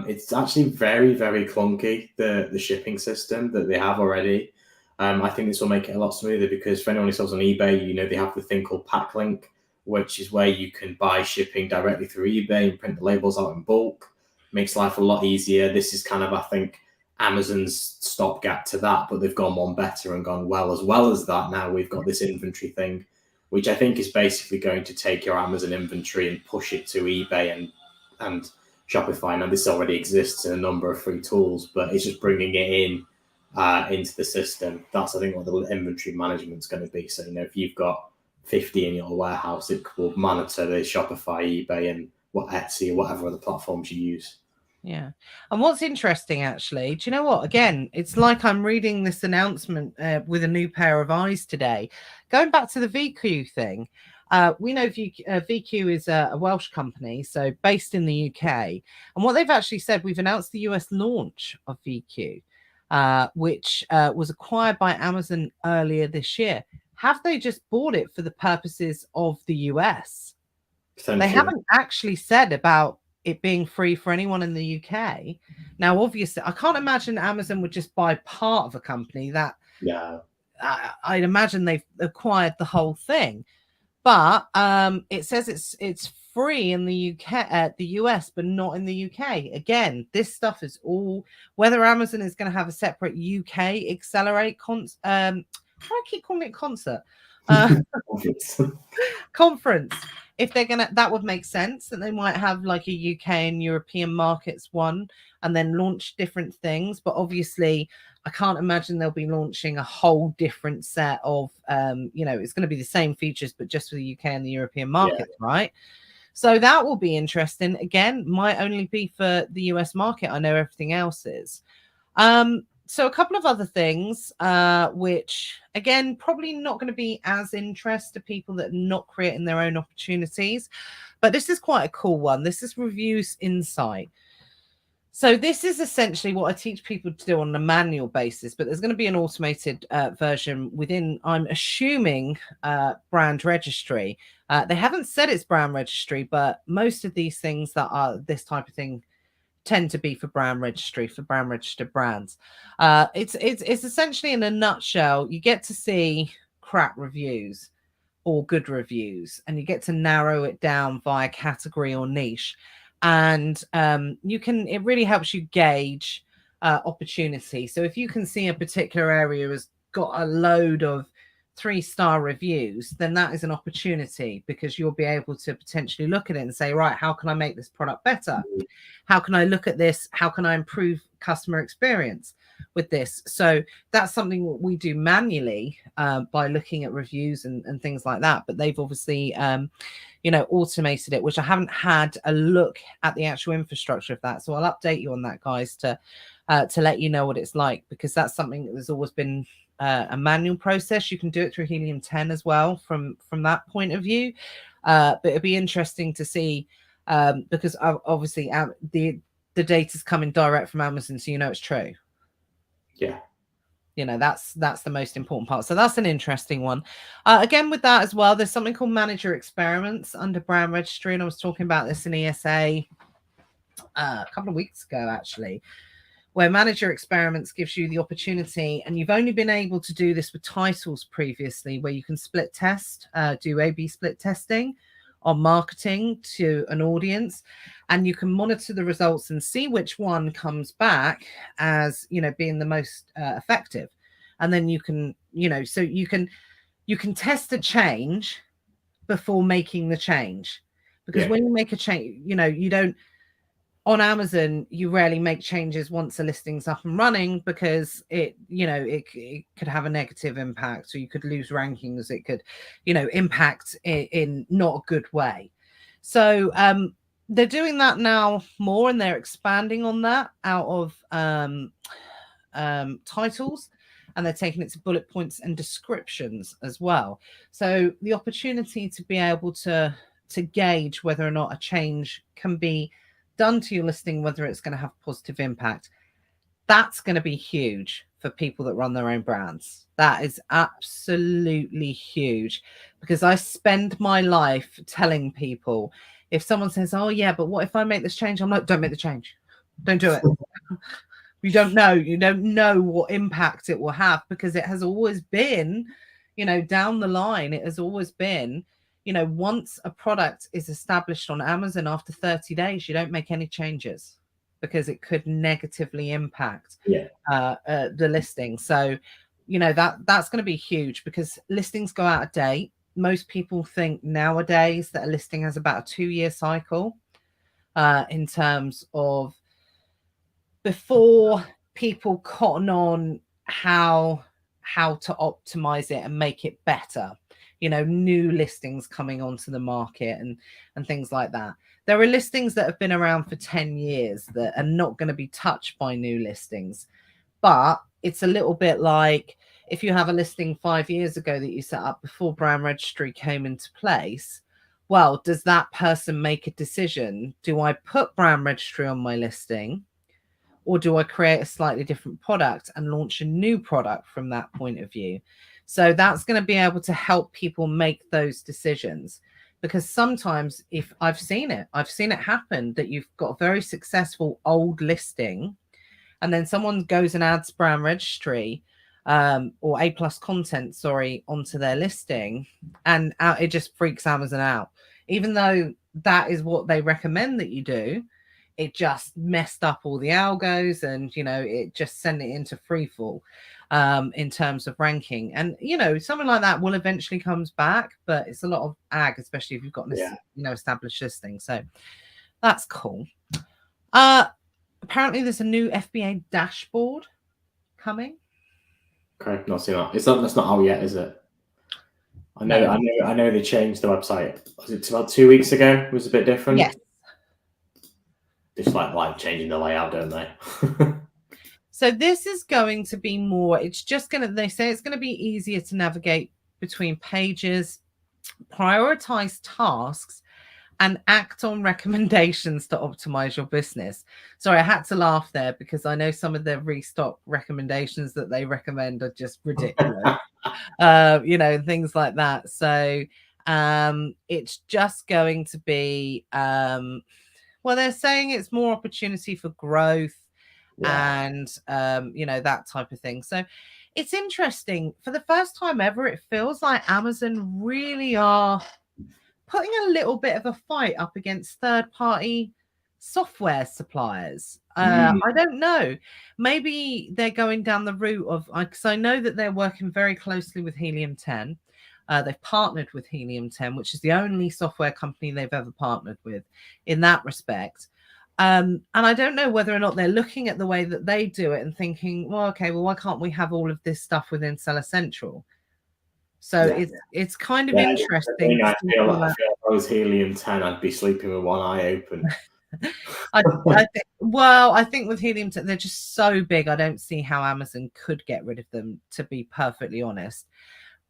S1: it's actually very, very clunky, the shipping system that they have already. I think this will make it a lot smoother because for anyone who sells on eBay, you know, they have the thing called Packlink, which is where you can buy shipping directly through eBay and print the labels out in bulk. Makes life a lot easier. This is kind of, I think, Amazon's stopgap to that, but they've gone one better and gone, well as that, now we've got this inventory thing, which I think is basically going to take your Amazon inventory and push it to eBay and Shopify. Now, this already exists in a number of free tools, but it's just bringing it in into the system. That's, I think, what the inventory management is going to be. So, you know, if you've got 50 in your warehouse, it will monitor the Shopify, eBay, and Etsy, or whatever other platforms you use.
S2: Yeah. And what's interesting, actually, do you know what? Again, it's like I'm reading this announcement with a new pair of eyes today. Going back to the VQ thing, we know VQ is a Welsh company, so based in the UK. And what they've actually said, we've announced the US launch of VQ, which was acquired by Amazon earlier this year. Have they just bought it for the purposes of the US? They haven't actually said about it being free for anyone in the UK. Now, obviously, I can't imagine Amazon would just buy part of a company that.
S1: Yeah,
S2: I'd imagine they've acquired the whole thing. But it says it's free in the UK, the US, but not in the UK. Again, this stuff is all whether Amazon is going to have a separate UK Accelerate I keep calling it concert. Conference. If they're gonna, that would make sense that they might have like a UK and European markets one and then launch different things. But obviously, I can't imagine they'll be launching a whole different set of, you know, it's going to be the same features, but just for the UK and the European markets, right? So that will be interesting. Again, might only be for the US market. I know everything else is. So a couple of other things, which, again, probably not going to be as interest to people that are not creating their own opportunities. But this is quite a cool one. This is Reviews Insight. So this is essentially what I teach people to do on a manual basis, but there's going to be an automated version within, I'm assuming, Brand Registry. They haven't said it's Brand Registry, but most of these things that are this type of thing tend to be for Brand Registry, for brand registered brands. It's essentially, in a nutshell, you get to see crap reviews or good reviews, and you get to narrow it down via category or niche. And it really helps you gauge opportunity. So if you can see a particular area has got a load of 3-star reviews, then that is an opportunity, because you'll be able to potentially look at it and say, right, how can I make this product better? How can I look at this? How can I improve customer experience with this? So that's something we do manually by looking at reviews and things like that. But they've obviously automated it, which I haven't had a look at the actual infrastructure of that. So I'll update you on that, guys, to let you know what it's like, because that's something that has always been a manual process. You can do it through Helium 10 as well from that point of view. But it'd be interesting to see, because obviously the data's coming direct from Amazon, so it's true.
S1: Yeah.
S2: That's the most important part. So that's an interesting one. Again, with that as well, there's something called Manager Experiments under Brand Registry, and I was talking about this in ESA a couple of weeks ago, actually, where Manager Experiments gives you the opportunity, and you've only been able to do this with titles previously, where you can split test, do A/B split testing on marketing to an audience, and you can monitor the results and see which one comes back as being the most effective. And then you can so you can test a change before making the change, because when you make a change, you don't, on Amazon, you rarely make changes once a listing's up and running, because it could have a negative impact, or you could lose rankings. It could, impact in not a good way. So they're doing that now more, and they're expanding on that out of titles, and they're taking it to bullet points and descriptions as well. So the opportunity to be able to gauge whether or not a change can be done to your listing, whether it's going to have positive impact, that's going to be huge for people that run their own brands. That is absolutely huge, because I spend my life telling people, if someone says, oh yeah, but what if I make this change? I'm like, don't make the change. Don't do it. You don't know what impact it will have, because it has always been, down the line, it has always been, once a product is established on Amazon, after 30 days, you don't make any changes, because it could negatively impact the listing. So, that's going to be huge, because listings go out of date. Most people think nowadays that a listing has about a 2-year cycle in terms of, before people cotton on how to optimize it and make it better. New listings coming onto the market and things like that. There are listings that have been around for 10 years that are not going to be touched by new listings. But it's a little bit like, if you have a listing 5 years ago that you set up before Brand Registry came into place, well, does that person make a decision? Do I put Brand Registry on my listing, or do I create a slightly different product and launch a new product from that point of view? So that's going to be able to help people make those decisions, because sometimes, if I've seen it happen, that you've got a very successful old listing, and then someone goes and adds Brand Registry or A+ content, onto their listing, and it just freaks Amazon out. Even though that is what they recommend that you do, it just messed up all the algos, and it just sent it into free fall in terms of ranking. And something like that will eventually comes back, but it's a lot of ag, especially if you've got this established listing. So that's cool. Apparently there's a new FBA dashboard coming.
S1: Okay, not seen that. That's not out yet, is it? I know they changed the website. Was it about 2 weeks ago? It was a bit different.
S2: Yes.
S1: Just like changing the layout, don't they?
S2: So this is going to be more, they say it's going to be easier to navigate between pages, prioritize tasks, and act on recommendations to optimize your business. Sorry, I had to laugh there because I know some of the restock recommendations that they recommend are just ridiculous. Things like that. So it's just going to be well, they're saying it's more opportunity for growth and that type of thing. So it's interesting. For the first time ever, it feels like Amazon really are putting a little bit of a fight up against third-party software suppliers. I don't know. Maybe they're going down the route of, because I know that they're working very closely with Helium 10. They've partnered with Helium 10, which is the only software company they've ever partnered with in that respect. And I don't know whether or not they're looking at the way that they do it and thinking, well, okay, well, why can't we have all of this stuff within Seller Central? So it's kind of interesting.
S1: I feel like if I was Helium 10, I'd be sleeping with one eye open.
S2: I think with Helium 10, they're just so big. I don't see how Amazon could get rid of them, to be perfectly honest.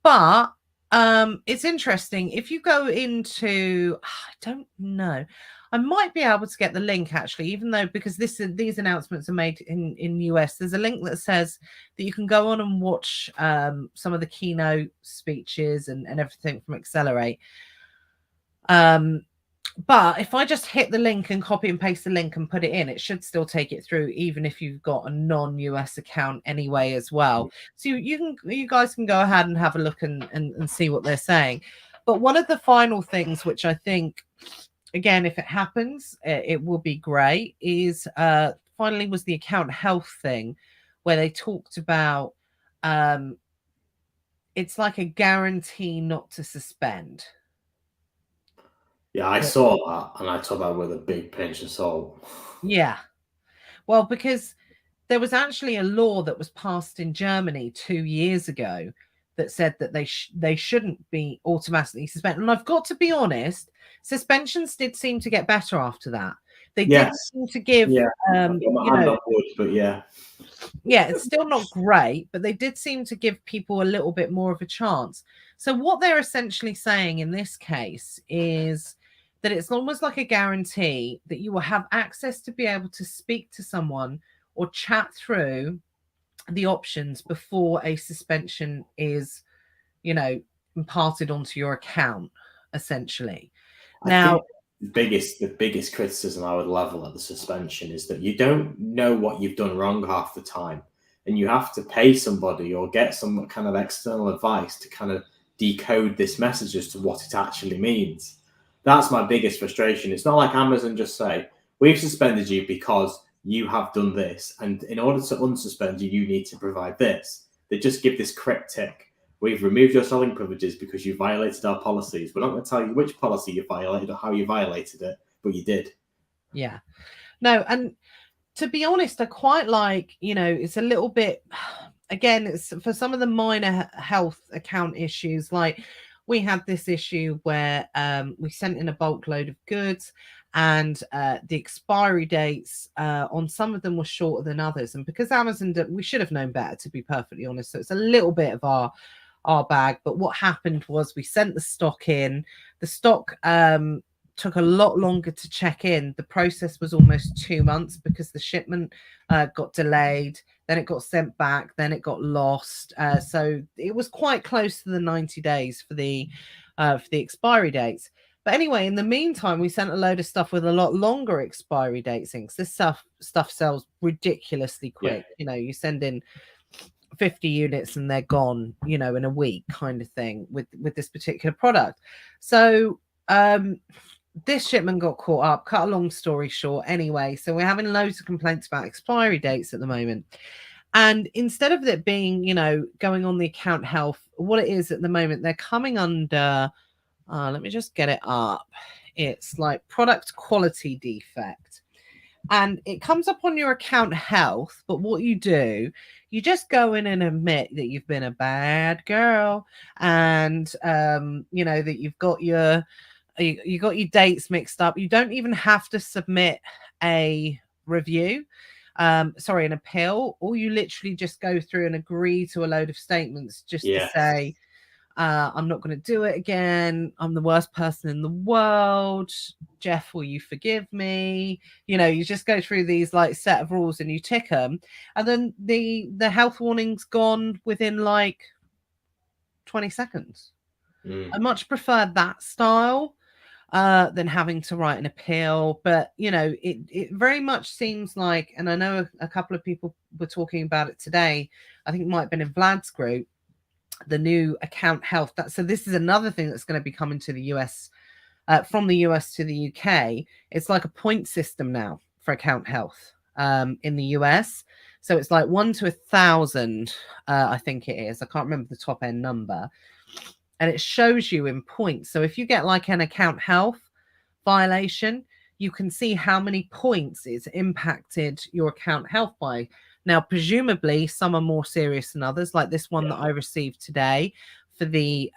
S2: But it's interesting. If you go into, I don't know, I might be able to get the link actually, even though because these announcements are made in US. There's a link that says that you can go on and watch some of the keynote speeches and everything from Accelerate. But if I just hit the link and copy and paste the link and put it in, it should still take it through, even if you've got a non-US account anyway as well. So you guys can go ahead and have a look and see what they're saying. But one of the final things, which I think, again, if it happens, it will be great, is finally was the account health thing, where they talked about it's like a guarantee not to suspend.
S1: Yeah, I saw that, and I took that with a big pinch of salt.
S2: Yeah. Well, because there was actually a law that was passed in Germany 2 years ago that said that they shouldn't be automatically suspended. And I've got to be honest, suspensions did seem to get better after that. They did seem to give, it's still not great, but they did seem to give people a little bit more of a chance. So what they're essentially saying in this case is that it's almost like a guarantee that you will have access to be able to speak to someone or chat through the options before a suspension is, imparted onto your account, essentially. Now,
S1: the biggest criticism I would level at the suspension is that you don't know what you've done wrong half the time, and you have to pay somebody or get some kind of external advice to kind of decode this message as to what it actually means. That's my biggest frustration. It's not like Amazon just say, we've suspended you because you have done this, and in order to unsuspend you, you need to provide this. They just give this cryptic, we've removed your selling privileges because you violated our policies. We're not going to tell you which policy you violated or how you violated it, but you did.
S2: Yeah. No, and to be honest, I quite like, it's a little bit, again, it's for some of the minor health account issues, like we had this issue where we sent in a bulk load of goods and the expiry dates on some of them were shorter than others. And because Amazon, we should have known better, to be perfectly honest. So it's a little bit of our bag. But what happened was we sent the stock in. The stock took a lot longer to check in. The process was almost 2 months because the shipment got delayed. Then it got sent back. Then it got lost. So it was quite close to the 90 days for the expiry dates. But anyway, in the meantime, we sent a load of stuff with a lot longer expiry dates in, because this stuff sells ridiculously quick.
S1: Yeah.
S2: You send in 50 units and they're gone, in a week, kind of thing with this particular product. So this shipment got caught up. Cut a long story short, anyway. So we're having loads of complaints about expiry dates at the moment. And instead of it being, going on the account health, what it is at the moment, they're coming under, let me just get it up. It's like product quality defect. And it comes up on your account health. But what you do, you just go in and admit that you've been a bad girl and, that you've got you got your dates mixed up. You don't even have to submit a review, an appeal, or you literally just go through and agree to a load of statements just to say, I'm not going to do it again. I'm the worst person in the world. Jeff, will you forgive me? You know, you just go through these like set of rules and you tick them, and then the health warning's gone within like 20 seconds. I much prefer that style than having to write an appeal. But, you know, it very much seems like, and I know a couple of people were talking about it today, I think it might have been in Vlad's group, the new account health. So this is another thing that's going to be coming to the US, from the US to the UK. It's like a point system now for account health in the US. So it's like 1 to 1,000, I think it is. I can't remember the top end number. And it shows you in points. So if you get like an account health violation, you can see how many points it's impacted your account health by. Now, presumably some are more serious than others, like this one that I received today for the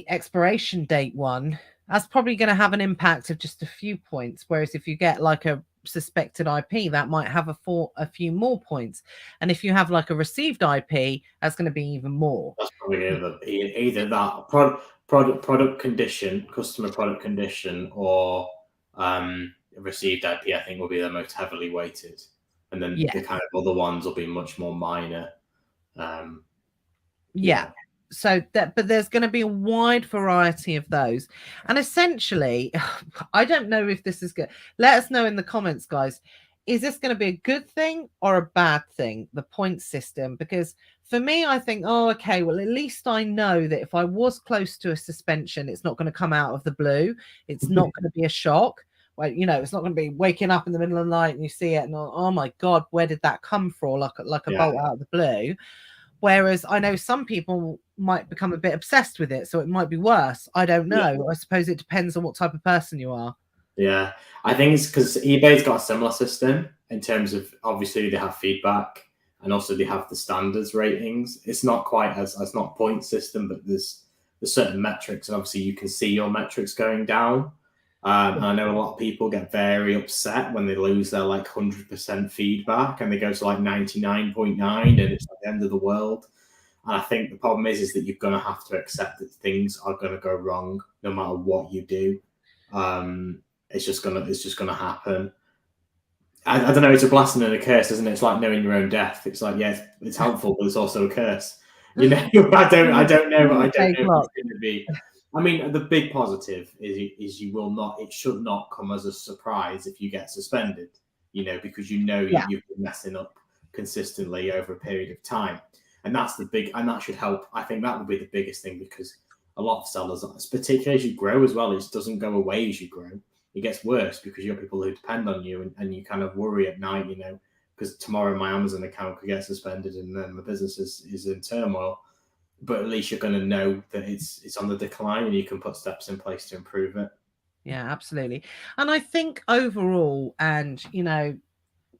S2: expiration date one. That's probably going to have an impact of just a few points. Whereas if you get like a suspected IP, that might have a few more points. And if you have like a received IP, that's going to be even more.
S1: That's probably either that product condition, customer product condition, or received IP. I think will be the most heavily weighted, and then the kind of other ones will be much more minor.
S2: So that, but there's going to be a wide variety of those. And essentially, I don't know if this is good. Let us know in the comments, guys. Is this going to be a good thing or a bad thing, the point system? Because for me, I think, oh, okay, well, at least I know that if I was close to a suspension, it's not going to come out of the blue. It's not going to be a shock. Well, you know, it's not going to be waking up in the middle of the night and you see it and, oh my God, where did that come from? Like a bolt out of the blue. Whereas I know some people might become a bit obsessed with it, so it might be worse. I don't know. I suppose it depends on what type of person you are.
S1: Yeah, I think it's because eBay's got a similar system in terms of, obviously they have feedback and also they have the standards ratings. It's not quite as not point system, but there's certain metrics, and obviously you can see your metrics going down. And I know a lot of people get very upset when they lose their like 100% feedback and they go to like 99.9 and it's like the end of the world. And I think the problem is that you're going to have to accept that things are going to go wrong no matter what you do. It's just gonna happen. I don't know. It's a blessing and a curse, isn't it? It's like knowing your own death. It's like, yeah, it's helpful, but it's also a curse. You know, I don't know. I don't know if it's going to be. I mean, the big positive is you will not. It should not come as a surprise if you get suspended. You know, because you know you've been messing up consistently over a period of time, and that's the big. And that should help. I think that would be the biggest thing, because a lot of sellers, particularly as you grow as well, it doesn't go away as you grow. It gets worse because you have people who depend on you, and you kind of worry at night, you know, because tomorrow my Amazon account could get suspended and then the business is in turmoil. But at least you're going to know that it's on the decline and you can put steps in place to improve it.
S2: Yeah, absolutely. And I think overall, and, you know,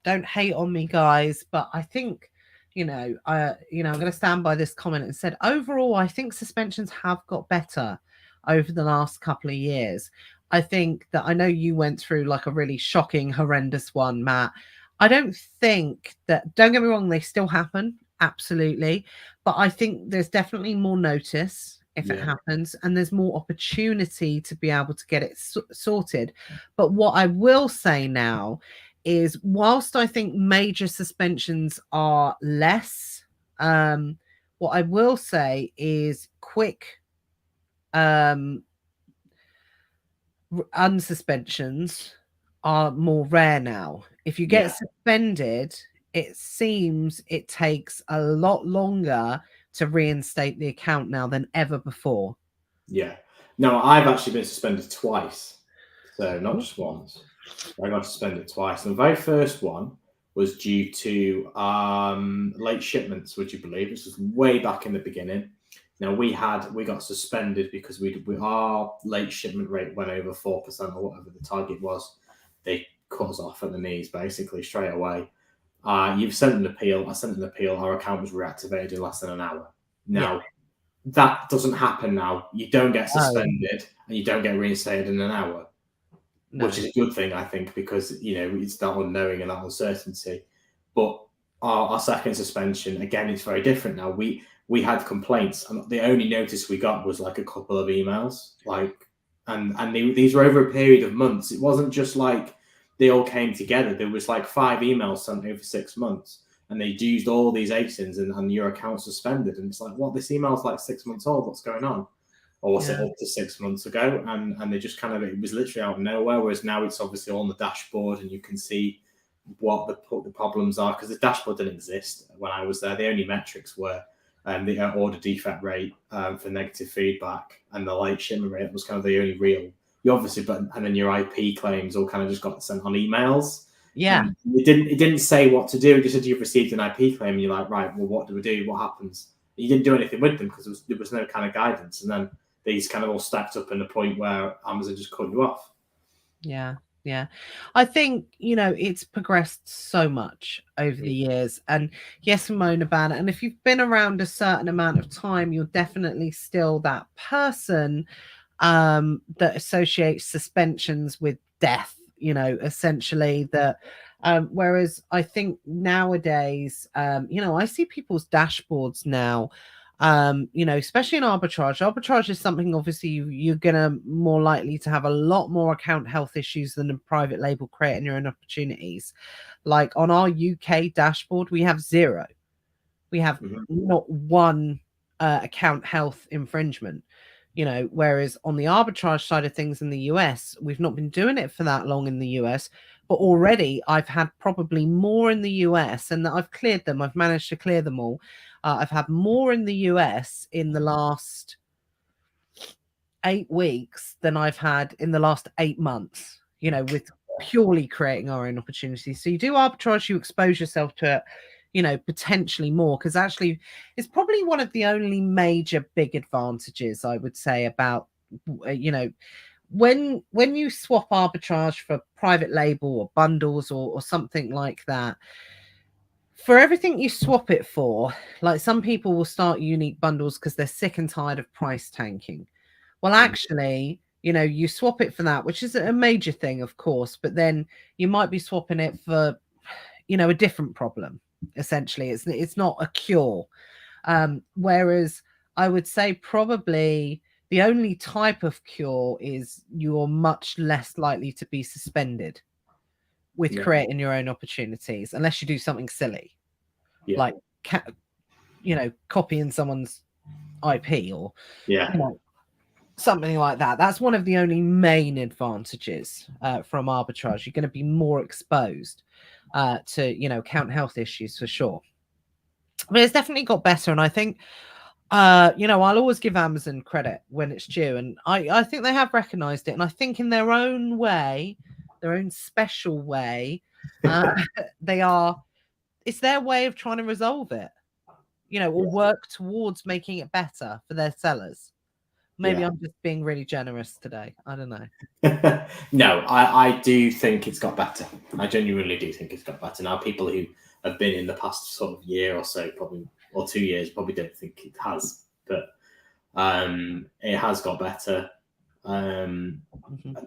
S2: don't hate on me, guys, but I think, I'm going to stand by this comment and said, overall, I think suspensions have got better over the last couple of years. I think that, I know you went through like a really shocking, horrendous one, Matt. I don't think that, don't get me wrong, they still happen. Absolutely. But I think there's definitely more notice if it happens, and there's more opportunity to be able to get it sorted. But what I will say now is, whilst I think major suspensions are less, what I will say is quick unsuspensions are more rare now. If you get suspended, it seems it takes a lot longer to reinstate the account now than ever before.
S1: Yeah. No, I've actually been suspended twice. So not just once. I got suspended twice. And the very first one was due to late shipments, would you believe? This was way back in the beginning. Now we got suspended because our late shipment rate went over 4% or whatever the target was. They cut us off at the knees basically straight away. You've sent an appeal. I sent an appeal. Our account was reactivated in less than an hour. Now, that doesn't happen now. You don't get suspended and you don't get reinstated in an hour, which is a good thing, I think, because, you know, it's that unknowing and that uncertainty. But our second suspension, again, it's very different now. we had complaints, and the only notice we got was like a couple of emails, these were over a period of months. It wasn't just like they all came together. There was like 5 emails sent over 6 months, and they used all these ASINs, and your account suspended. And it's like, what? This email's like 6 months old. What's going on? Or was it up to 6 months ago? And they just kind of, it was literally out of nowhere. Whereas now it's obviously on the dashboard, and you can see what the problems are, because the dashboard didn't exist when I was there. The only metrics were the order defect rate for negative feedback, and the late shipment rate was kind of the only real. You obviously, and then your IP claims all kind of just got sent on emails.
S2: Yeah.
S1: It didn't say what to do. It just said you've received an IP claim, and you're like, right, well, what do we do? What happens? You didn't do anything with them because there was no kind of guidance. And then these kind of all stacked up in the point where Amazon just cut you off.
S2: Yeah. Yeah. I think, it's progressed so much over the years. And yes, we moan about it. And if you've been around a certain amount of time, you're definitely still that person that associates suspensions with death, essentially that. Whereas I think nowadays, I see people's dashboards now, especially in arbitrage. Arbitrage is something, obviously, you're gonna more likely to have a lot more account health issues than a private label creating your own opportunities. Like on our UK dashboard, we have 0. We have not one account health infringement. Whereas on the arbitrage side of things in the US, we've not been doing it for that long in the US, but already I've had probably more in the US, and I've cleared them. I've managed to clear them all. I've had more in the US in the last 8 weeks than I've had in the last 8 months, with purely creating our own opportunities. So you do arbitrage, you expose yourself to it, potentially more, because actually it's probably one of the only major big advantages, I would say, about, when you swap arbitrage for private label or bundles or something like that, for everything you swap it for, like some people will start unique bundles because they're sick and tired of price tanking. Well, actually, you swap it for that, which is a major thing, of course, but then you might be swapping it for, a different problem. Essentially, it's not a cure. Whereas I would say probably the only type of cure is you're much less likely to be suspended with creating your own opportunities, unless you do something silly, like copying someone's IP or something like that. That's one of the only main advantages from arbitrage. You're going to be more exposed to account health issues for sure. But it's definitely got better, and I think I'll always give Amazon credit when it's due, and I think they have recognized it, and I think in their own way, their own special way, it's their way of trying to resolve it, or work towards making it better for their sellers. Maybe I'm just being really generous today. I don't know.
S1: No, I do think it's got better. I genuinely do think it's got better. Now, people who have been in the past sort of year or so, probably, or 2 years, probably don't think it has, but it has got better.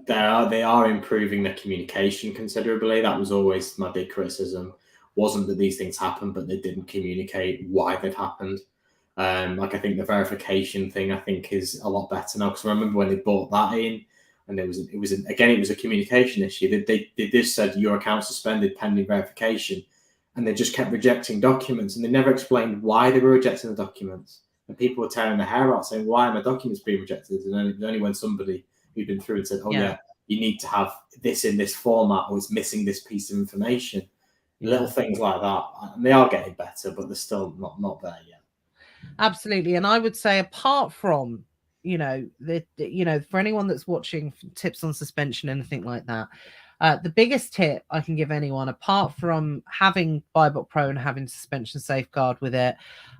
S1: They are improving their communication considerably. That was always my big criticism. Wasn't that these things happened, but they didn't communicate why they'd happened. I think the verification thing, I think, is a lot better now, because I remember when they brought that in, and it was a communication issue. They just said your account suspended pending verification, and they just kept rejecting documents, and they never explained why they were rejecting the documents. And people were tearing their hair out saying, "Why are my documents being rejected?" And only when somebody who'd been through and said, "Oh yeah, you need to have this in this format, or it's missing this piece of information." Little things like that, and they are getting better, but they're still not there yet.
S2: Absolutely. And I would say, apart from, for anyone that's watching tips on suspension, anything like that, the biggest tip I can give anyone, apart from having Buybot Pro and having suspension safeguard with it,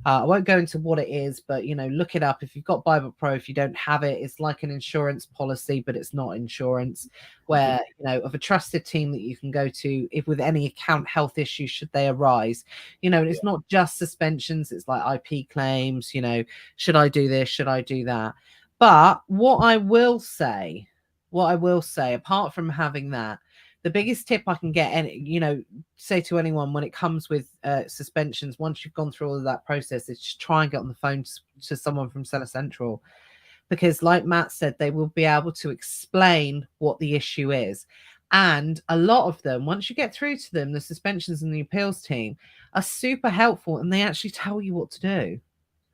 S2: I won't go into what it is, but look it up. If you've got Buybot Pro, if you don't have it, it's like an insurance policy, but it's not insurance, where of a trusted team that you can go to if with any account health issues should they arise. It's not just suspensions, it's like IP claims, should I do this, should I do that? But what I will say, apart from having that, the biggest tip I can get, and say to anyone when it comes with suspensions, once you've gone through all of that process, is just try and get on the phone to someone from Seller Central, because like Matt said, they will be able to explain what the issue is. And a lot of them, once you get through to them, the suspensions and the appeals team are super helpful, and they actually tell you what to do.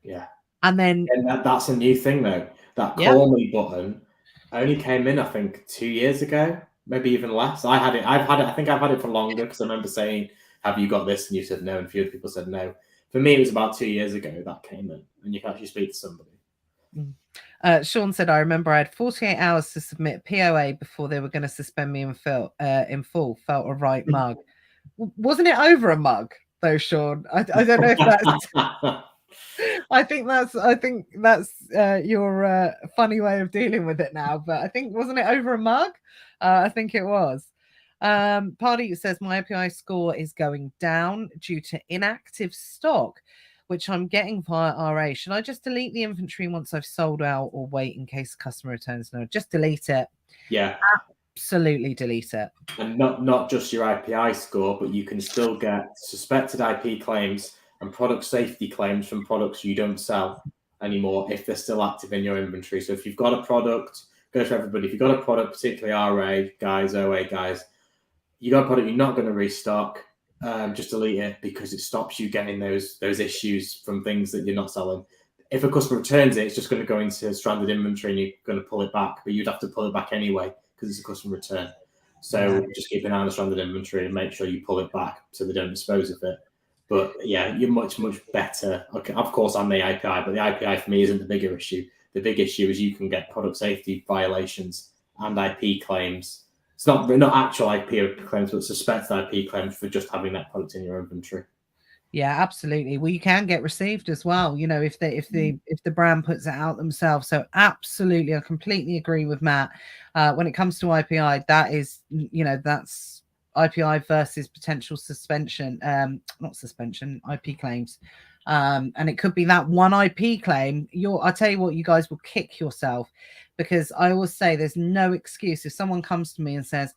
S1: Yeah.
S2: And then
S1: that's a new thing though. That call me button only came in, I think, 2 years ago, maybe even less. I think I've had it for longer, because I remember saying, have you got this? And you said no, and a few other people said no. For me, it was about 2 years ago that came in, and you can actually speak to somebody.
S2: Sean said, I remember I had 48 hours to submit POA before they were going to suspend me in full. Felt a right mug. Wasn't it over a mug though, Sean? I don't know if that's I think that's your funny way of dealing with it now, but I think, wasn't it over a mug? I think it was. Party says my API score is going down due to inactive stock, which I'm getting via RA. Should I just delete the inventory once I've sold out, or wait in case customer returns? No, just delete it.
S1: Yeah.
S2: Absolutely delete it.
S1: And not just your IPI score, but you can still get suspected IP claims and product safety claims from products you don't sell anymore if they're still active in your inventory. So if you've got a product, goes for everybody. If you've got a product, particularly RA guys, OA guys, you got a product you're not going to restock, just delete it, because it stops you getting those issues from things that you're not selling. If a customer returns it, it's just going to go into stranded inventory and you're going to pull it back, but you'd have to pull it back anyway because it's a customer return. So just keep an eye on the stranded inventory and make sure you pull it back so they don't dispose of it. But yeah, you're much better. Okay, of course, I'm the API, but the API for me isn't the bigger issue. The big issue is you can get product safety violations and IP claims. It's not actual IP claims, but suspected IP claims for just having that product in your inventory.
S2: Yeah, absolutely. Well, you can get received as well, if the brand puts it out themselves. So absolutely, I completely agree with Matt. When it comes to IPI, that is, that's IPI versus potential suspension, not suspension, IP claims. And it could be that one IP claim. I tell you what, you guys will kick yourself, because I always say there's no excuse. If someone comes to me and says,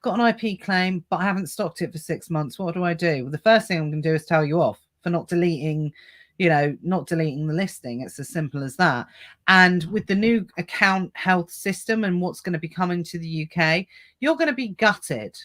S2: got an IP claim, but I haven't stocked it for 6 months, what do I do? Well, the first thing I'm going to do is tell you off for not deleting the listing. It's as simple as that. And with the new account health system and what's going to be coming to the UK, you're going to be gutted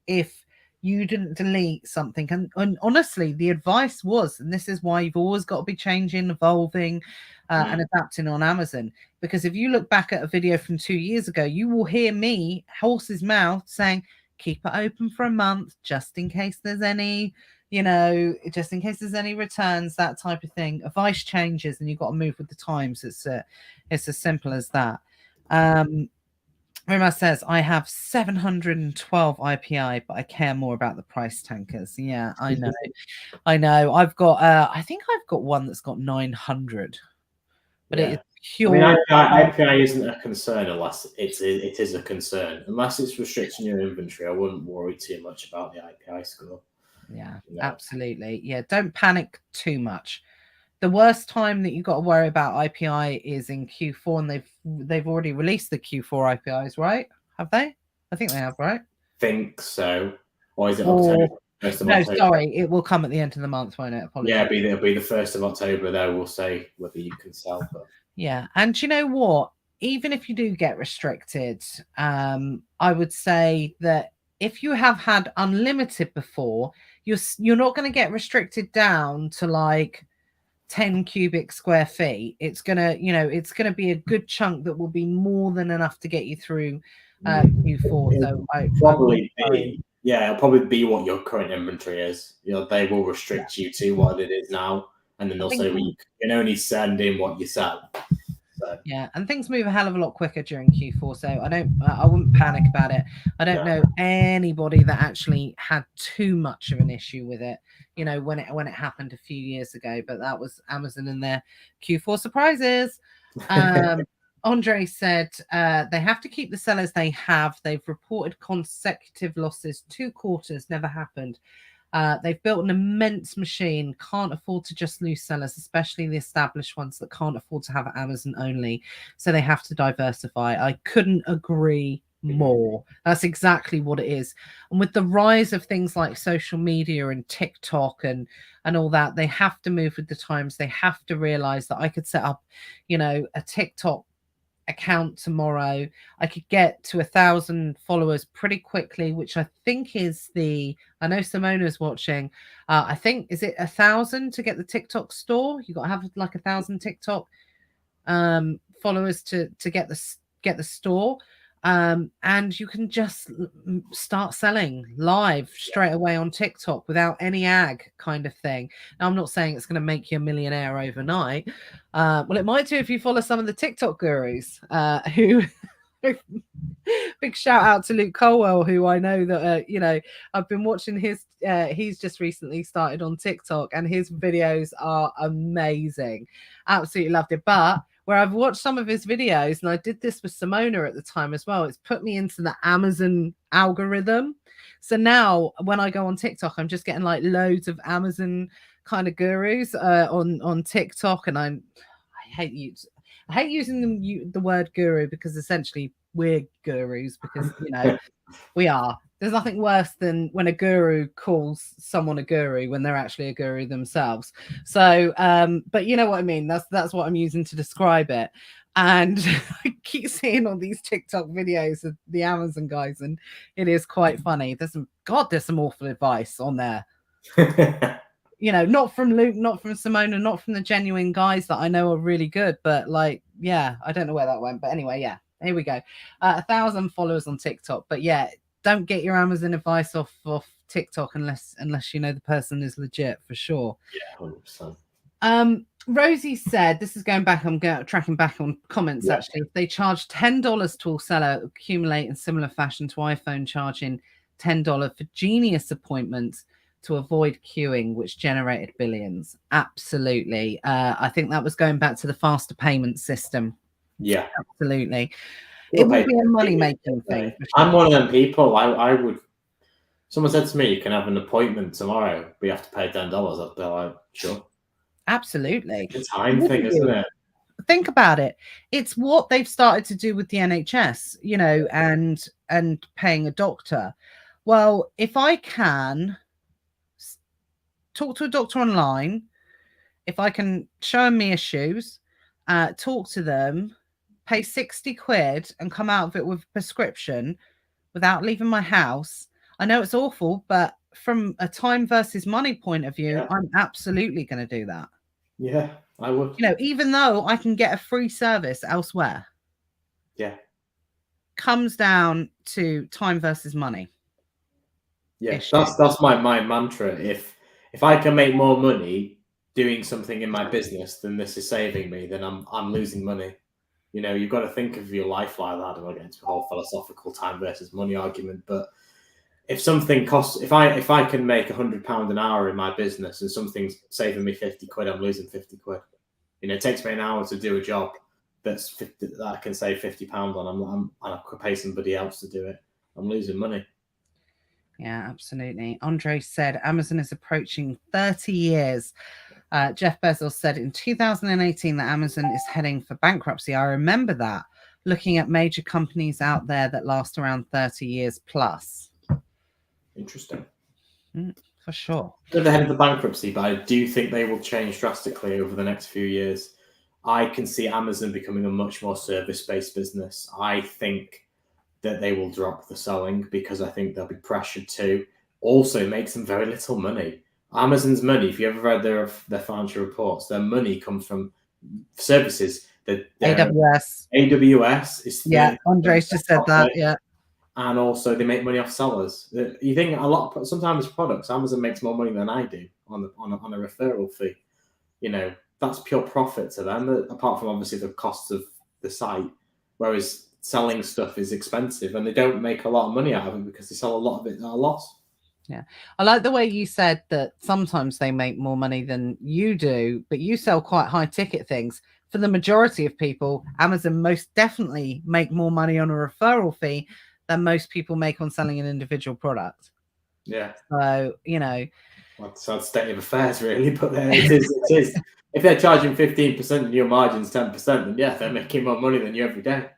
S2: if you didn't delete something. And honestly, the advice was, and this is why you've always got to be changing, evolving, and adapting on Amazon. Because if you look back at a video from 2 years ago, you will hear me, horse's mouth, saying, keep it open for a month, just in case there's any, just in case there's any returns, that type of thing. Advice changes and you've got to move with the times. It's as simple as that. Rima says, I have 712 IPI, but I care more about the price tankers. Yeah, I know. I know. I've got, I think I've got one that's got 900. But it is pure.
S1: IPI isn't a concern unless it is a concern. Unless it's restricting your inventory, I wouldn't worry too much about the IPI score.
S2: Yeah, absolutely. Yeah, don't panic too much. The worst time that you've got to worry about IPI is in Q4, and they've already released the Q4 IPIs, right? Have they? I think they have, right?
S1: Think so. Or is it October?
S2: No, sorry, it will come at the end of the month, won't it? Apologies.
S1: Yeah, it'll be the 1st of October, though. We'll say whether you can sell. But
S2: yeah, and you know what? Even if you do get restricted, I would say that if you have had unlimited before, you're not going to get restricted down to like 10 cubic square feet. It's gonna be a good chunk that will be more than enough to get you through Q4. So
S1: it'll probably be what your current inventory is. They will restrict you to what it is now, and then they'll say, well, you can only send in what you sell. So.
S2: Yeah, and things move a hell of a lot quicker during Q4, so I wouldn't panic about it. I don't know anybody that actually had too much of an issue with it, when it happened a few years ago, but that was Amazon and their Q4 surprises. Andre said they have to keep the sellers they have. They've reported consecutive losses, 2 quarters, never happened. They've built an immense machine, can't afford to just lose sellers, especially the established ones that can't afford to have Amazon only. So they have to diversify. I couldn't agree more. That's exactly what it is. And with the rise of things like social media and TikTok and all that, they have to move with the times. They have to realize that I could set up, a TikTok account tomorrow. I could get to 1,000 followers pretty quickly, which I think is I know Simona's watching. I think, is it 1,000 to get the TikTok store? You got to have like 1,000 TikTok followers to get the store. And you can just start selling live straight away on TikTok without any ag kind of thing. Now, I'm not saying it's going to make you a millionaire overnight. Well, it might do if you follow some of the TikTok gurus who big shout out to Luke Colwell, who I know that, I've been watching he's just recently started on TikTok and his videos are amazing. Absolutely loved it. But where I've watched some of his videos, and I did this with Simona at the time as well, it's put me into the Amazon algorithm. So now when I go on TikTok, I'm just getting like loads of Amazon kind of gurus on TikTok. And I hate using the word guru, because essentially we're gurus, because, we are. There's nothing worse than when a guru calls someone a guru when they're actually a guru themselves. So, but you know what I mean? That's what I'm using to describe it. And I keep seeing all these TikTok videos of the Amazon guys, and it is quite funny. There's some awful advice on there. Not from Luke, not from Simona, not from the genuine guys that I know are really good. But I don't know where that went. But anyway, yeah, here we go. 1,000 followers on TikTok. But yeah, don't get your Amazon advice off TikTok unless the person is legit, for sure.
S1: Yeah, 100%.
S2: Rosie said, this is going back, I'm tracking back on comments, actually. They charge $10 to all seller accumulate in similar fashion to iPhone charging $10 for Genius appointments to avoid queuing, which generated billions. Absolutely. I think that was going back to the faster payment system.
S1: Yeah,
S2: absolutely. It would be a money-making thing.
S1: Sure. I'm one of them people. I would. Someone said to me, "You can have an appointment tomorrow, but you have to pay $10." I'd be like, "Sure."
S2: Absolutely.
S1: It's a time thing, isn't it?
S2: Think about it. It's what they've started to do with the NHS, and paying a doctor. Well, if I can talk to a doctor online, if I can show them my issues, talk to them, pay 60 quid and come out of it with a prescription without leaving my house. I know it's awful, but from a time versus money point of view, I'm absolutely going to do that.
S1: Yeah, I would.
S2: Even though I can get a free service elsewhere.
S1: Yeah.
S2: Comes down to time versus money.
S1: Yeah, that's my mantra. If I can make more money doing something in my business than this is saving me, then I'm losing money. You've got to think of your life like that. I don't want to get into the whole philosophical time versus money argument, but if something costs, if I can make £100 an hour in my business and something's saving me 50 quid, I'm losing 50 quid. It takes me an hour to do a job that I can save £50 on. I could pay somebody else to do it. I'm losing money.
S2: Yeah, absolutely. Andre said Amazon is approaching 30 years. Jeff Bezos said in 2018 that Amazon is heading for bankruptcy. I remember that, looking at major companies out there that last around 30 years plus.
S1: Interesting.
S2: For sure.
S1: They're ahead of the bankruptcy, but I do think they will change drastically over the next few years. I can see Amazon becoming a much more service-based business. I think that they will drop the selling because I think they'll be pressured to. Also, it makes them very little money. Amazon's money, if you ever read their financial reports, their money comes from services. AWS is
S2: Andres just said that. Yeah,
S1: and also they make money off sellers. You think sometimes products, Amazon makes more money than I do on a referral fee. That's pure profit to them, apart from obviously the costs of the site. Whereas selling stuff is expensive, and they don't make a lot of money out of it because they sell a lot of it at a loss.
S2: Yeah, I like the way you said that sometimes they make more money than you do, but you sell quite high ticket things. For the majority of people, Amazon most definitely make more money on a referral fee than most people make on selling an individual product.
S1: Yeah.
S2: So,
S1: That's a state of affairs, really, but it is. If they're charging 15% and your margin's 10%, then yeah, they're making more money than you every day.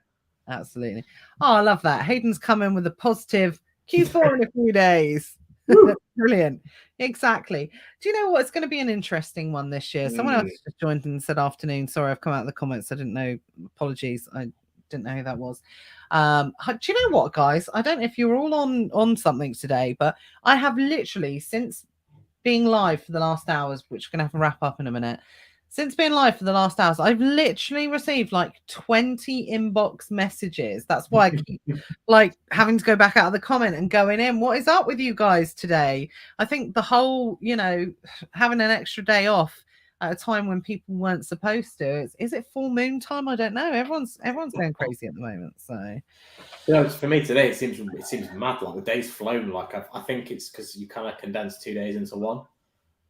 S2: Absolutely. Oh, I love that. Hayden's coming with a positive Q4 in a few days. Brilliant. Exactly. Do you know what? It's going to be an interesting one this year. Someone else just joined and said afternoon. Sorry, I've come out of the comments. I didn't know. Apologies. I didn't know who that was. Do you know what, guys? I don't know if you're all on something today, but I have literally, since being live for the last hours, which we're going to have a wrap up in a minute, since being live for the last hours, I've literally received like 20 inbox messages. That's why I keep like having to go back out of the comment and going in. What is up with you guys today? I think the whole, having an extra day off at a time when people weren't supposed to. Is it full moon time? I don't know. Everyone's going crazy at the moment. So,
S1: for me today, it seems mad. Like the day's flown. Like I think it's because you kind of condense 2 days into one.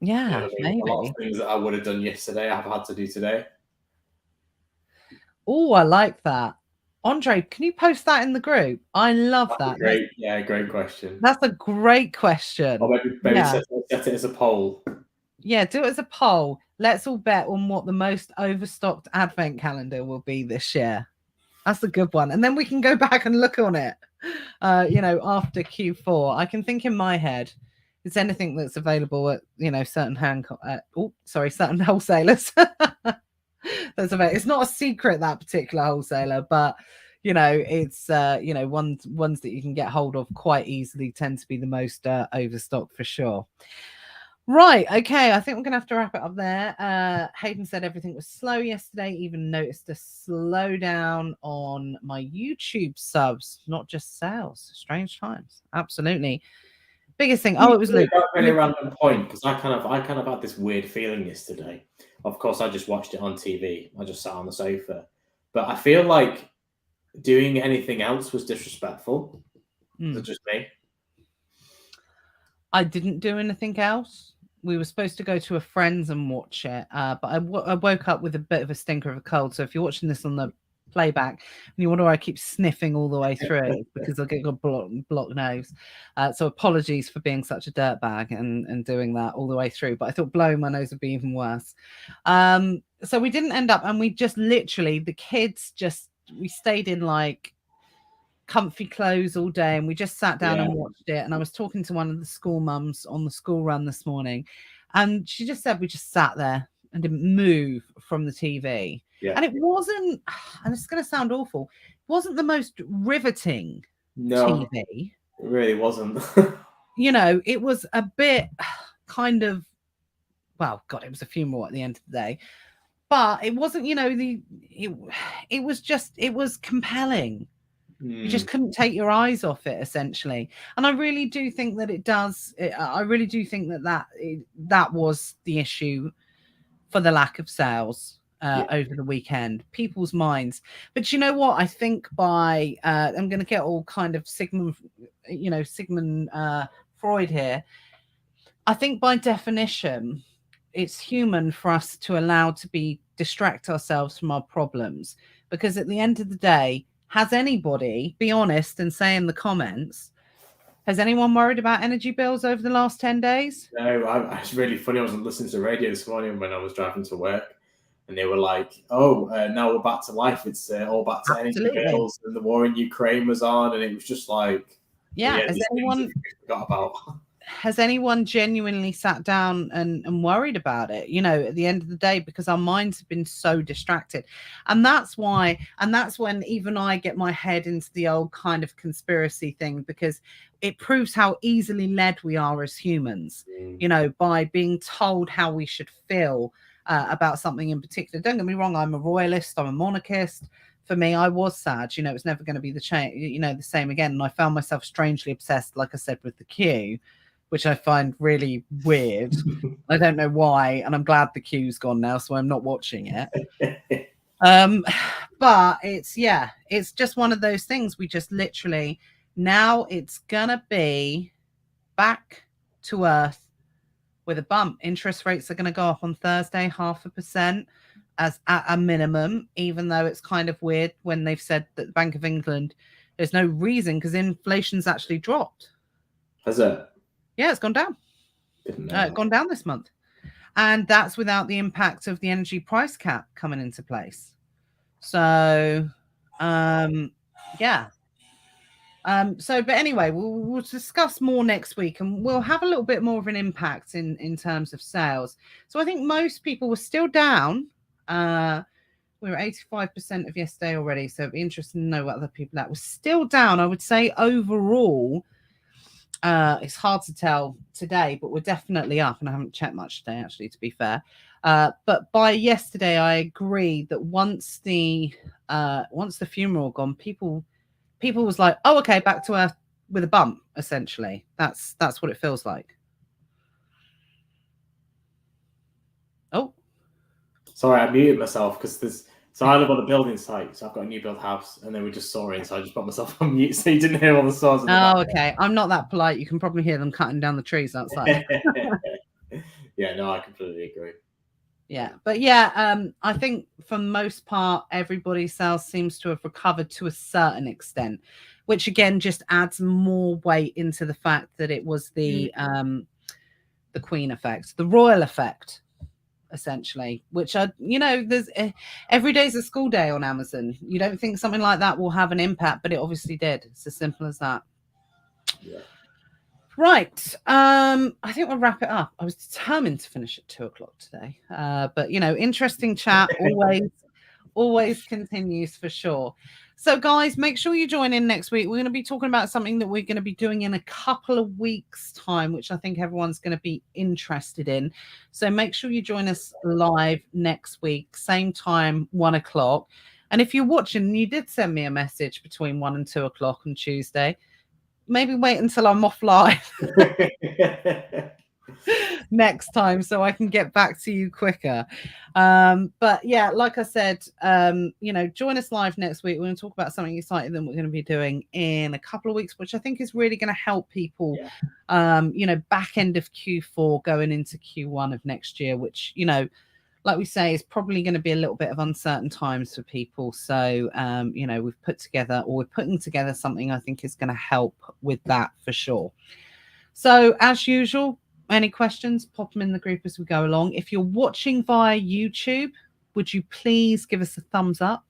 S2: Yeah, maybe.
S1: A lot of things that I would have done yesterday, I've had to do today.
S2: Oh, I like that. Andre, can you post that in the group? I love that.
S1: Great, great question.
S2: That's a great question.
S1: Or maybe set it as a poll.
S2: Yeah, do it as a poll. Let's all bet on what the most overstocked advent calendar will be this year. That's a good one. And then we can go back and look on it, after Q4. I can think in my head, it's anything that's available at, certain certain wholesalers. It's not a secret, that particular wholesaler, but it's ones that you can get hold of quite easily tend to be the most overstocked for sure. Right, okay, I think we're gonna have to wrap it up there. Hayden said everything was slow yesterday, even noticed a slowdown on my YouTube subs, not just sales. Strange times. Absolutely. Biggest thing. Oh, it was Luke.
S1: A really random point, because I kind of had this weird feeling yesterday. Of course, I just watched it on TV. I just sat on the sofa. But I feel like doing anything else was disrespectful. Is it just me?
S2: I didn't do anything else. We were supposed to go to a friend's and watch it, but I woke up with a bit of a stinker of a cold. So if you're watching this on the playback and you wonder why I keep sniffing all the way through, because I'll get a blocked nose. So apologies for being such a dirtbag and doing that all the way through. But I thought blowing my nose would be even worse. So we didn't end up, and we just literally, the kids we stayed in like comfy clothes all day, and we just sat down and watched it. And I was talking to one of the school mums on the school run this morning, and she just said we just sat there and didn't move from the TV. And it wasn't, and it's going to sound awful, it wasn't the most riveting TV.
S1: It really wasn't.
S2: It was a bit kind of, well, God, it was a funeral at the end of the day. But it wasn't, it was compelling. You just couldn't take your eyes off it, essentially. And I really do think that it does. I really do think that was the issue for the lack of sales over the weekend, people's minds. But you know what? I think I'm going to get all kind of Sigmund Freud here. I think by definition, it's human for us to distract ourselves from our problems, because at the end of the day, has anybody, be honest and say in the comments, has anyone worried about energy bills over the last 10 days?
S1: No, it's really funny. I was listening to the radio this morning when I was driving to work, and they were like, now we're back to life. It's all back to energy bills, and the war in Ukraine was on, and it was just like,
S2: has anyone genuinely sat down and worried about it, at the end of the day, because our minds have been so distracted. And that's when even I get my head into the old kind of conspiracy thing, because it proves how easily led we are as humans, by being told how we should feel about something in particular. Don't get me wrong, I'm a royalist, I'm a monarchist. For me, I was sad. It's never going to be the same again. And I found myself strangely obsessed, like I said, with the queue, which I find really weird. I don't know why, and I'm glad the queue's gone now, so I'm not watching it. But it's just one of those things. We just literally, now it's gonna be back to earth with a bump. Interest rates are gonna go up on Thursday, 0.5% as at a minimum, even though it's kind of weird when they've said that the Bank of England, there's no reason, because inflation's actually dropped.
S1: Has it?
S2: Yeah, it's gone down. It's gone down this month. And that's without the impact of the energy price cap coming into place. So, yeah. But anyway, we'll discuss more next week, and we'll have a little bit more of an impact in terms of sales. So I think most people were still down. We were 85% of yesterday already, so it'd be interesting to know what other people that was still down. I would say overall, it's hard to tell today, but we're definitely up, and I haven't checked much today, actually, to be fair. But by yesterday, I agreed that once the funeral gone, people was like, oh, okay, back to earth with a bump, essentially. That's what it feels like. Oh.
S1: Sorry, I muted myself because I live on a building site, so I've got a new build house, and they were just sawing, so I just put myself on mute so you didn't hear all the saws.
S2: Oh, okay. I'm not that polite. You can probably hear them cutting down the trees outside.
S1: Yeah, no, I completely agree.
S2: Yeah, but yeah, I think for the most part, everybody's sales seems to have recovered to a certain extent, which again just adds more weight into the fact that it was the Queen effect, the royal effect, essentially. Which there's every day's a school day on Amazon. You don't think something like that will have an impact, but it obviously did. It's as simple as that.
S1: Yeah.
S2: Right. I think we'll wrap it up. I was determined to finish at 2:00 today. But interesting chat always continues for sure. So guys, make sure you join in next week. We're going to be talking about something that we're going to be doing in a couple of weeks' time, which I think everyone's going to be interested in. So make sure you join us live next week, same time, 1:00. And if you're watching and you did send me a message between 1 and 2:00 on Tuesday, maybe wait until I'm off live next time so I can get back to you quicker. But yeah, like I said, join us live next week. We're going to talk about something exciting that we're going to be doing in a couple of weeks, which I think is really going to help people, back end of Q4 going into Q1 of next year, which, like we say, is probably going to be a little bit of uncertain times for people. So, we're putting together something I think is going to help with that for sure. So, as usual, any questions, pop them in the group as we go along. If you're watching via YouTube, would you please give us a thumbs up?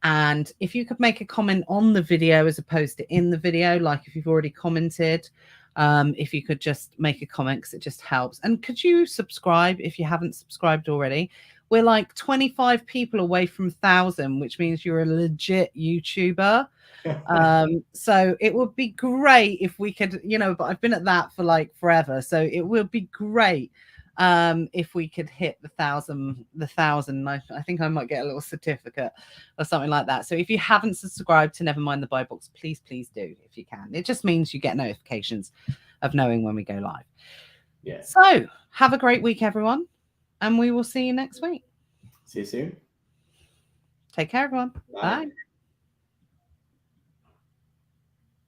S2: And if you could make a comment on the video as opposed to in the video, like if you've already commented, if you could just make a comment because it just helps. And could you subscribe if you haven't subscribed already? We're like 25 people away from 1,000, which means you're a legit YouTuber. So it would be great if we could, but I've been at that for like forever. So it would be great if we could hit the 1,000. I think I might get a little certificate or something like that. So if you haven't subscribed to Nevermind the Buy Box, please do if you can. It just means you get notifications of knowing when we go live.
S1: Yeah.
S2: So have a great week, everyone, and we will see you next week.
S1: See you soon.
S2: Take care, everyone. Bye.